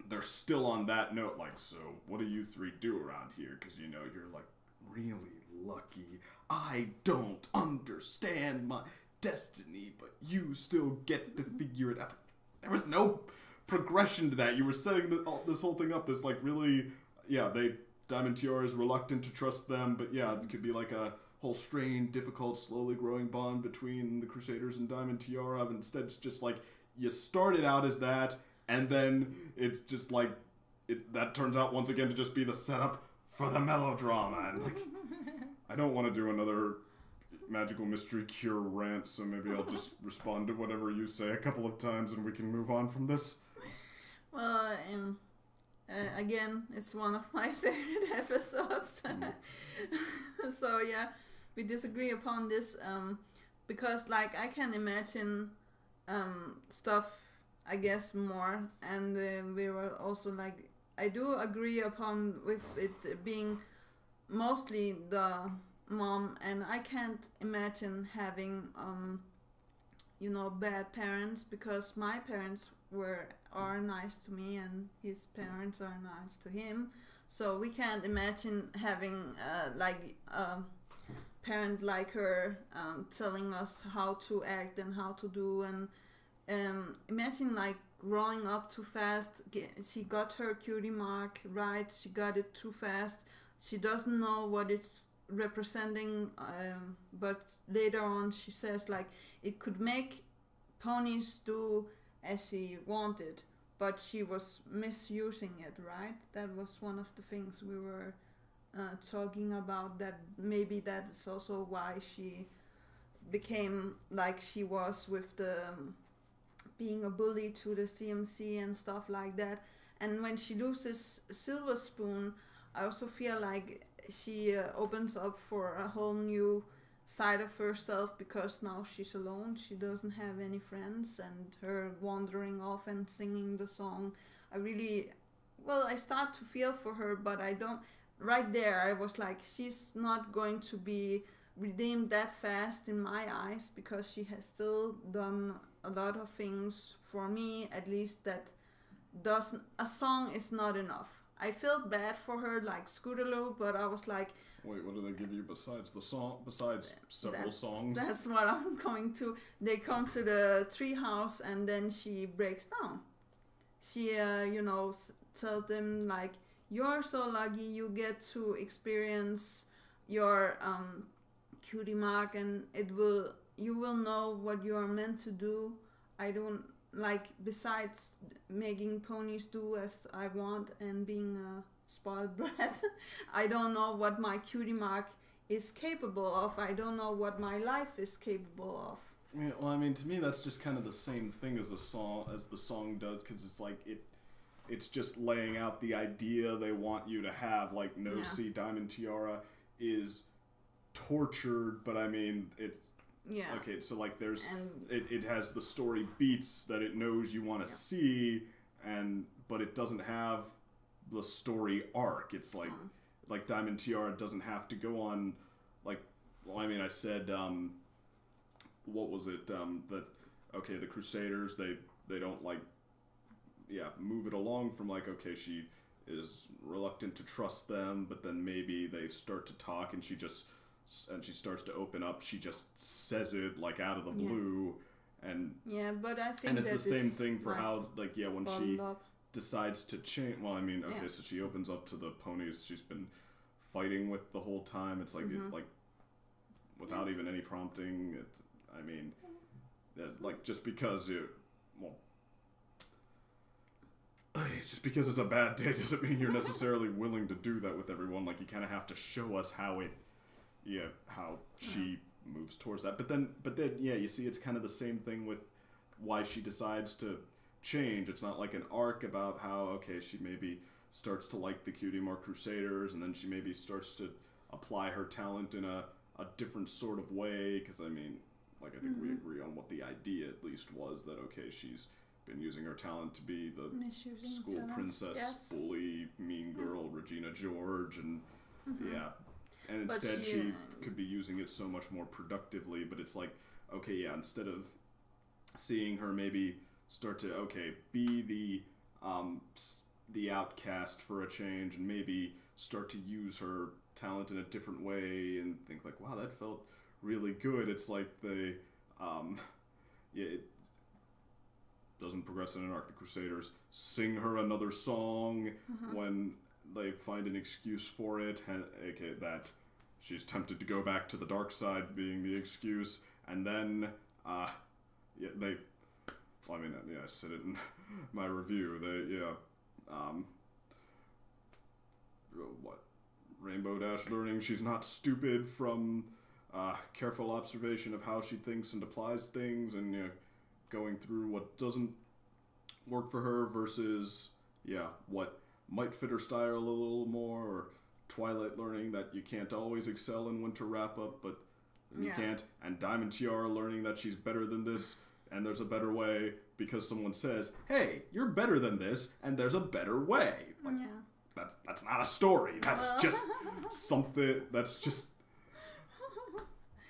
they're still on that note, like, so what do you three do around here? Because, you're, like, really lucky. I don't understand destiny, but you still get to figure it out. There was no progression to that. You were setting this whole thing up, this like really, Diamond Tiara is reluctant to trust them, but yeah, it could be like a whole strained, difficult, slowly growing bond between the Crusaders and Diamond Tiara. But instead, it's just like you started out as that, and then it just like that turns out once again to just be the setup for the melodrama. And like, I don't want to do another magical mystery cure rant, so maybe I'll just respond to whatever you say a couple of times, and we can move on from this. Well, again, it's one of my favorite episodes. So yeah, we disagree upon this because like I can imagine stuff, I guess, more, and we were also like, I do agree upon with it being mostly the mom, and I can't imagine having bad parents, because my parents are nice to me and his parents are nice to him, so we can't imagine having like a parent like her telling us how to act and how to do, and imagine like growing up too fast. She got her cutie mark right, she got it too fast, she doesn't know what it's representing, but later on she says like it could make ponies do as she wanted, but she was misusing it, right? That was one of the things we were talking about, that maybe that is also why she became like she was with the being a bully to the CMC and stuff like that. And when she loses Silver Spoon, I also feel like she opens up for a whole new side of herself, because now she's alone, she doesn't have any friends, and her wandering off and singing the song, I start to feel for her, but I don't. Right there I was like, she's not going to be redeemed that fast in my eyes, because she has still done a lot of things for me, at least, that doesn't. A song is not enough. I felt bad for her, like Scootaloo, but I was like, wait, what do they give you besides the song? Besides several songs? That's what I'm going to. They come to the treehouse and then she breaks down. She, tells them like, you're so lucky you get to experience your cutie mark, and you will know what you are meant to do. I don't like, besides making ponies do as I want and being a spoiled brat, I don't know what my cutie mark is capable of. I don't know what my life is capable of. Yeah, well, I mean, to me, that's just kind of the same thing as the song does, because it's like it's just laying out the idea they want you to have. Like, see, Diamond Tiara is tortured, but I mean, it's okay. So like, it has the story beats that it knows you want to see, but it doesn't have the story arc. It's like like Diamond Tiara doesn't have to go on, like, well, I mean, I said what was it, that okay, the Crusaders, they don't like move it along from like, okay, she is reluctant to trust them, but then maybe they start to talk and she starts to open up. She just says it like out of the blue, and but I think and it's that the same thing for like, how like when she up. decides to change. Well, I mean, okay, so she opens up to the ponies she's been fighting with the whole time. It's like it's like without even any prompting. I mean, like just because just because it's a bad day doesn't mean you're necessarily willing to do that with everyone. Like, you kind of have to show us how she moves towards that. But then, you see, it's kind of the same thing with why she decides to change. It's not like an arc about how, okay, she maybe starts to like the Cutie Mark Crusaders, and then she maybe starts to apply her talent in a different sort of way. Because, I mean, like, I think we agree on what the idea at least was, that, okay, she's been using her talent to be the school princess, bully, mean girl, Regina George, and and instead she could be using it so much more productively. But it's like, okay, instead of seeing her maybe start to, okay, be the outcast for a change, and maybe start to use her talent in a different way and think like, wow, that felt really good. It's like yeah, it doesn't progress in an arc. The Crusaders sing her another song when they find an excuse for it, aka that she's tempted to go back to the dark side being the excuse, and then, I said it in my review, Rainbow Dash learning she's not stupid from careful observation of how she thinks and applies things, and going through what doesn't work for her versus what might fit her style a little more, or Twilight learning that you can't always excel in Winter Wrap-Up, but you can't, and Diamond Tiara learning that she's better than this, and there's a better way, because someone says, hey, you're better than this, and there's a better way. Like, that's not a story. That's just something, that's just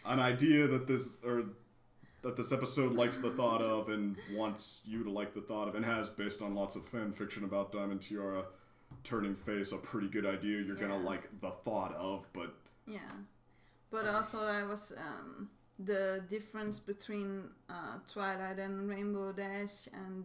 an idea that this episode likes the thought of and wants you to like the thought of, and has, based on lots of fan fiction about Diamond Tiara turning face, a pretty good idea you're gonna like the thought of, but but also I was the difference between Twilight and Rainbow Dash and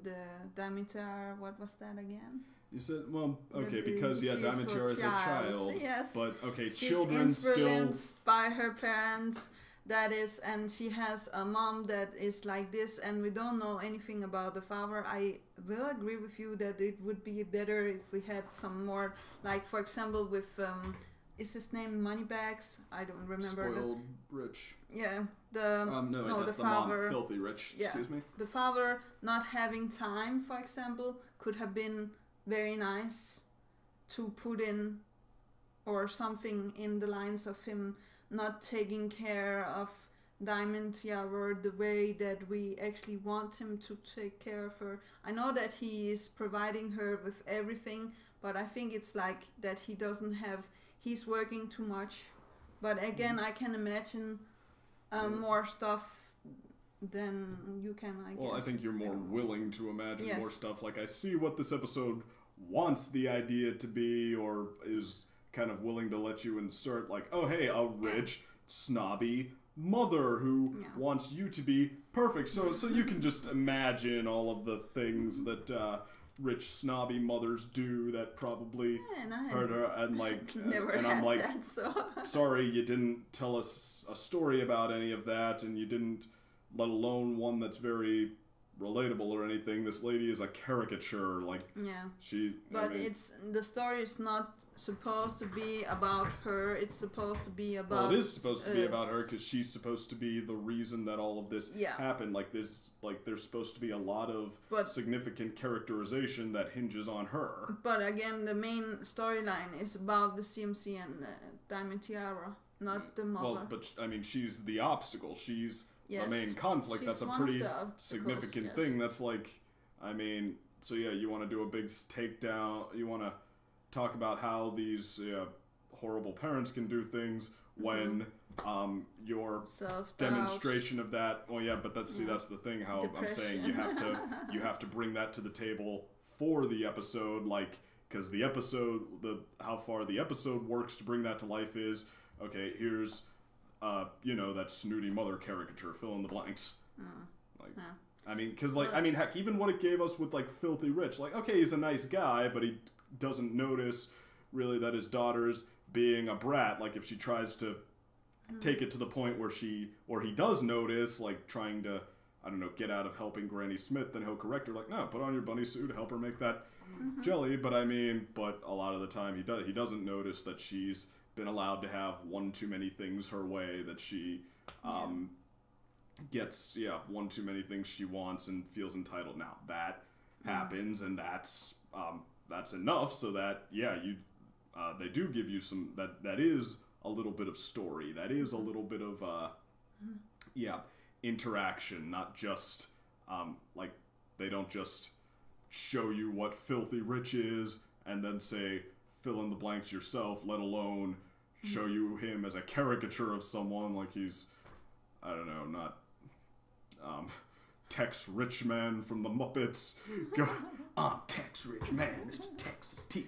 Diamond Tiara, what was that again? You said, well, okay, because Diamond Tiara is a child, yes, but okay, she's children still influenced by her parents. That is, and she has a mom that is like this, and we don't know anything about the father. I will agree with you that it would be better if we had some more, like, for example, with, is his name Moneybags? I don't remember. Spoiled Rich. Yeah, the the father, mom, Filthy Rich, excuse me. The father not having time, for example, could have been very nice to put in, or something in the lines of him not taking care of Diamond Tiara the way that we actually want him to take care of her. I know that he is providing her with everything, but I think it's like that he's working too much. But again, I can imagine more stuff than you can, I guess. Well, I think you're more willing to imagine more stuff. Like, I see what this episode wants the idea to be, or is kind of willing to let you insert, like, oh, hey, a rich, snobby mother who wants you to be perfect. So you can just imagine all of the things that rich, snobby mothers do that probably hurt her. And, like, and I'm like, that, so. Sorry, you didn't tell us a story about any of that, and you didn't, let alone one that's very relatable or anything. This lady is a caricature, like, the story is not supposed to be about her. It's supposed to be about, well, it is supposed to be about her, because she's supposed to be the reason that all of this happened. Like, there's supposed to be a lot of significant characterization that hinges on her, but again, the main storyline is about the CMC and Diamond Tiara, not the mother. Well, but I mean, she's the obstacle, she's the main conflict. She's that's a pretty significant thing. That's like, I mean, so you want to do a big takedown, you want to talk about how these horrible parents can do things when your demonstration of that, but that's the thing, how depression. I'm saying you have to bring that to the table for the episode, like, because the episode, how far the episode works to bring that to life is, okay, here's that snooty mother caricature, fill in the blanks. I mean, because, like, heck, even what it gave us with, like, Filthy Rich, like, okay, he's a nice guy, but he doesn't notice, really, that his daughter's being a brat. Like, if she tries to take it to the point where he does notice, like, trying to, I don't know, get out of helping Granny Smith, then he'll correct her, like, no, put on your bunny suit, help her make that jelly. But, but a lot of the time he doesn't notice that she's been allowed to have one too many things her way, that she gets one too many things she wants and feels entitled. Now that happens, and that's enough so that they do give you some, that is a little bit of story, that is a little bit of interaction, not just like, they don't just show you what Filthy Rich is and then say fill in the blanks yourself, let alone show you him as a caricature of someone, like he's, I don't know, not Tex Richman from the Muppets. Go, I'm Tex Richman, Mr. Texas T.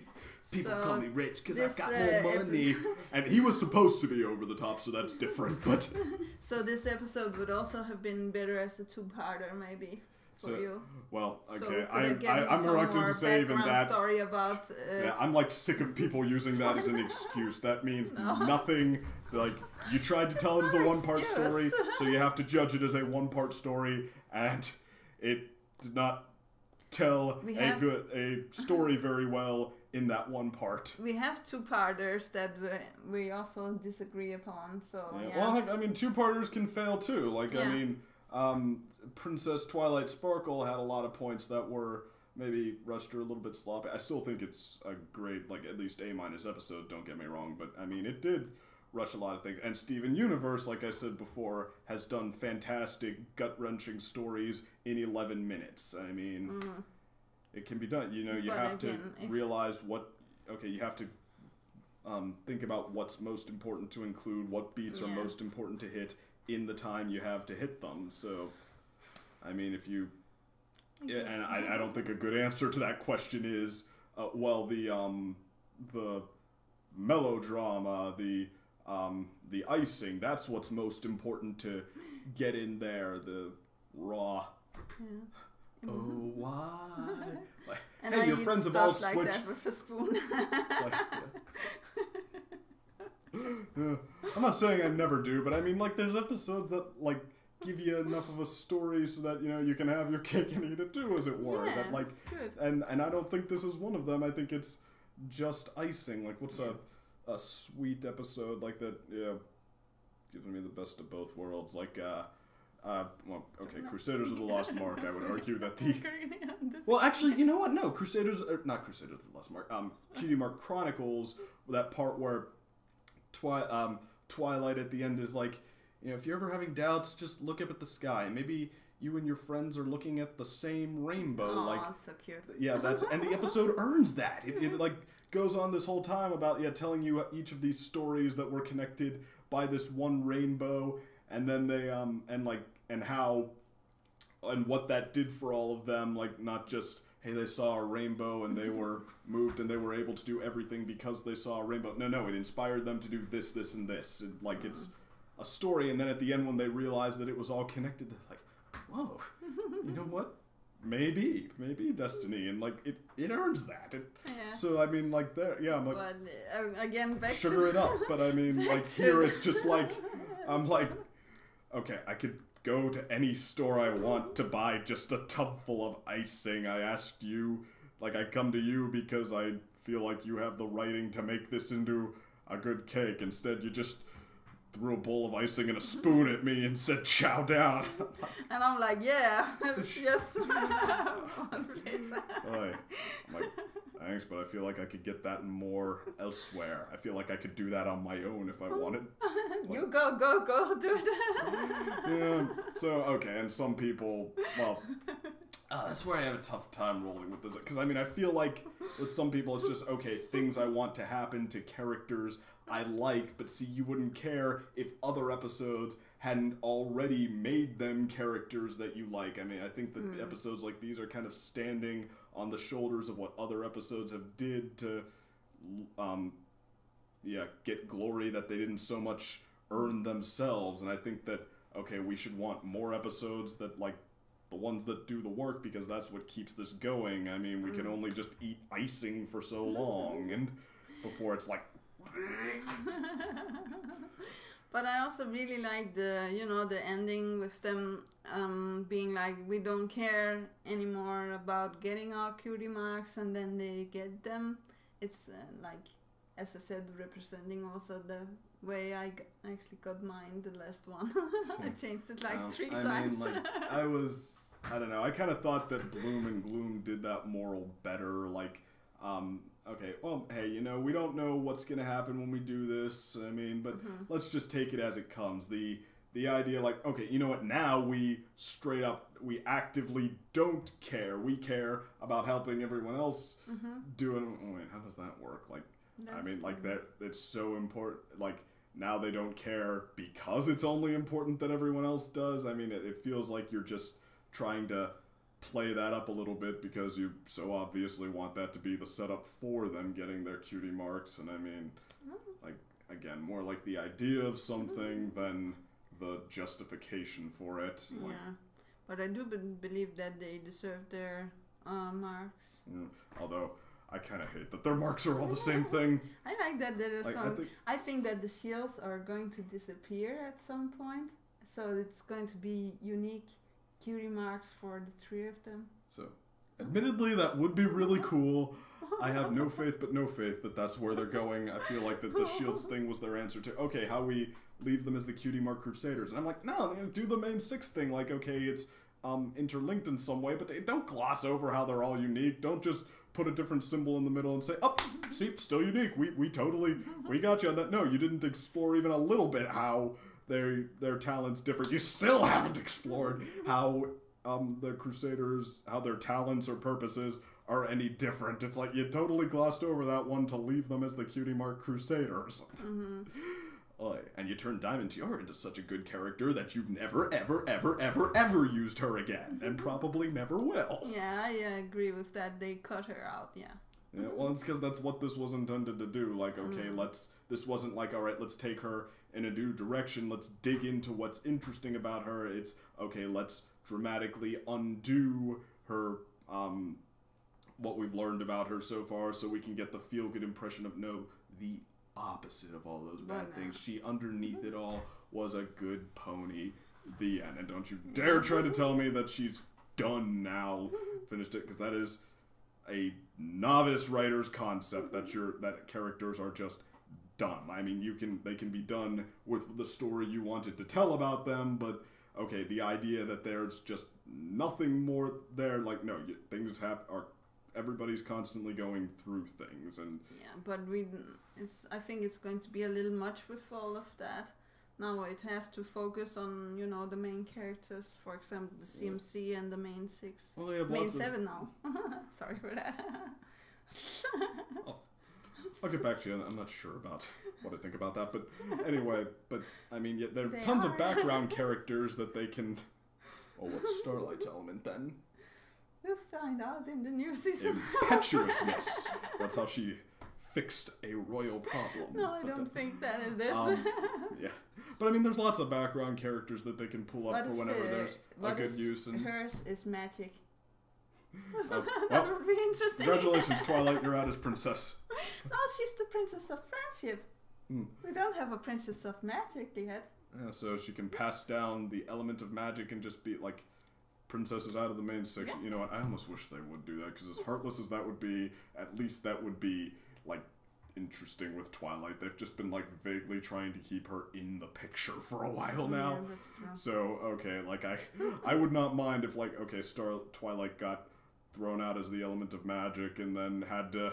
People call me rich because I've got more money. And he was supposed to be over the top, so that's different. But so this episode would also have been better as a two-parter, maybe, for you. Well, okay. So I'm reluctant to say even that. Story about, I'm like sick of people using that as an excuse. That means nothing. Like, you tried to tell it as a one-part story, so you have to judge it as a one-part story, and it did not tell a story very well in that one part. We have two-parters that we also disagree upon, so yeah. Well, I mean, two-parters can fail too. Like, I mean, Princess Twilight Sparkle had a lot of points that were maybe rushed or a little bit sloppy. I still think it's a great, like, at least A- episode, don't get me wrong, but I mean, it did rush a lot of things. And Steven Universe, like I said before, has done fantastic, gut-wrenching stories in 11 minutes. I mean... It can be done. You know, you have to realize you have to think about what's most important to include, what beats are most important to hit in the time you have to hit them. So, I mean, if you... I don't think a good answer to that question is, the melodrama, the icing, that's what's most important to get in there, the raw... Yeah. Oh, why? Like, and hey, your friends have all switched. Like that with a spoon. I'm not saying I never do, but I mean, like, there's episodes that like give you enough of a story so that you can have your cake and eat it too, as it were. Yeah, that, like, that's good. And I don't think this is one of them. I think it's just icing. Like, what's a sweet episode like that? Yeah, giving me the best of both worlds. Like, Crusaders of the Lost Mark, I would argue that the... Well, actually, you know what? No, not Crusaders of the Lost Mark. Cutie Mark Chronicles, that part where Twilight at the end is like, if you're ever having doubts, just look up at the sky. Maybe you and your friends are looking at the same rainbow. Oh, like, that's so cute. Yeah, and the episode earns that. It like goes on this whole time about telling you each of these stories that were connected by this one rainbow, and then they and what that did for all of them, like, not just, hey, they saw a rainbow and they were moved and they were able to do everything because they saw a rainbow. No, it inspired them to do this, this, and this. It's a story, and then at the end when they realized that it was all connected, they're like, whoa, you know what? Maybe destiny, and like it earns that. So I mean, like I'm like, but again, back sugar it up. But I mean, like here it's just like I'm like, okay, I could go to any store I want to buy just a tub full of icing. I asked you, like I come to you because I feel like you have the writing to make this into a good cake. Instead, you just threw a bowl of icing and a spoon at me and said, chow down. And I'm like, yeah, yes. Please. I'm like, thanks, but I feel like I could get that more elsewhere. I feel like I could do that on my own if I wanted. You go, do it. Yeah, so, okay, and some people, well, that's where I have a tough time rolling with this. Because, I mean, I feel like with some people it's just, okay, things I want to happen to characters I like, but see, you wouldn't care if other episodes hadn't already made them characters that you like. I mean, I think that episodes like these are kind of standing on the shoulders of what other episodes have did to, get glory that they didn't so much earn themselves. And I think that, okay, we should want more episodes that, like, the ones that do the work, because that's what keeps this going. I mean, we can only just eat icing for so long, and before it's like... But I also really like the ending with them being like, we don't care anymore about getting our cutie marks, and then they get them. It's like, as I said, representing also the way I actually got mine, the last one. I changed it like 3 times. Mean, like, I don't know, I kind of thought that Bloom and Gloom did that moral better, like, okay, well, hey, we don't know what's going to happen when we do this, I mean, but let's just take it as it comes. The idea, like, okay, you know what, now we actively don't care. We care about helping everyone else do it. Wait, how does that work? Like, I mean, like, that it's so important, like, now they don't care because it's only important that everyone else does. I mean, it feels like you're just trying to play that up a little bit because you so obviously want that to be the setup for them getting their cutie marks. And I mean, like, again, more like the idea of something than the justification for it. Like, yeah, but I do believe that they deserve their marks. Although I kind of hate that their marks are all the same thing. I like that there are Like, some. I think that the shields are going to disappear at some point, so it's going to be unique cutie marks for the three of them. So, admittedly, that would be really cool. I have no faith that that's where they're going. I feel like that the shields thing was their answer to, okay, how we leave them as the cutie mark crusaders. And I'm like, no, do the main 6 thing. Like, okay, it's interlinked in some way, but don't gloss over how they're all unique. Don't just put a different symbol in the middle and say, oh, see, still unique. We totally, we got you on that. No, you didn't explore even a little bit how their talents differ. You still haven't explored how the Crusaders, how their talents or purposes are any different. It's like you totally glossed over that one to leave them as the cutie mark Crusaders. And you turned Diamond Tiara into such a good character that you've never, ever, ever, ever, ever used her again, and probably never will. Yeah, I agree with that. They cut her out, yeah. Yeah, well, it's because that's what this was intended to do. Like, okay, this wasn't like, all right, let's take her in a new direction. Let's dig into what's interesting about her. It's, okay, let's dramatically undo her, what we've learned about her so far so we can get the feel-good impression of, no, the opposite of all those bad things. She, underneath it all, was a good pony. The end. And don't you dare try to tell me that she's done now, finished it, because that is a novice writer's concept that characters are just done. I mean, they can be done with the story you wanted to tell about them, but okay, the idea that there's just nothing more there, like, no, things everybody's constantly going through things, and yeah, but I think it's going to be a little much with all of that. Now I'd have to focus on, the main characters, for example, the CMC and the main 6. Well, they have main 7 now. Sorry for that. I'll get back to you. I'm not sure about what I think about that, but anyway, I mean, there are tons of background characters that they can. Oh, what's Starlight's element then? We'll find out in the new season. Impetuousness. That's how she fixed a royal problem. No, I don't think that it is. Yeah, but I mean, there's lots of background characters that they can pull up for whenever there's a good use. And hers is magic. Well, that would be interesting. Congratulations, Twilight, you're out as princess. No, she's the princess of friendship. We don't have a princess of magic yet. Yeah, so she can pass down the element of magic and just be like princesses out of the main 6. Yeah. You know what? I almost wish they would do that, because as heartless as that would be, at least that would be like interesting with Twilight. They've just been like vaguely trying to keep her in the picture for a while now. Yeah, that's true. So okay, like I would not mind if like, okay, Twilight got thrown out as the element of magic and then had to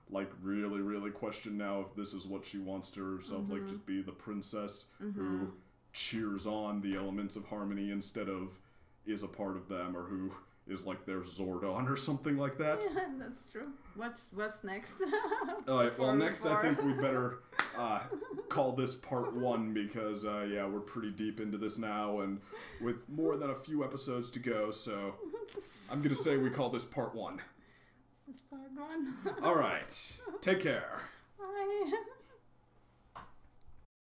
like really, really question now if this is what she wants to herself, like just be the princess who cheers on the elements of harmony instead of is a part of them, or who is like their Zordon or something like that. Yeah, that's true. What's next? Alright, well, next I think we better call this part 1, because yeah, we're pretty deep into this now, and with more than a few episodes to go, so I'm gonna say we call this part 1. This is part 1. Alright, take care.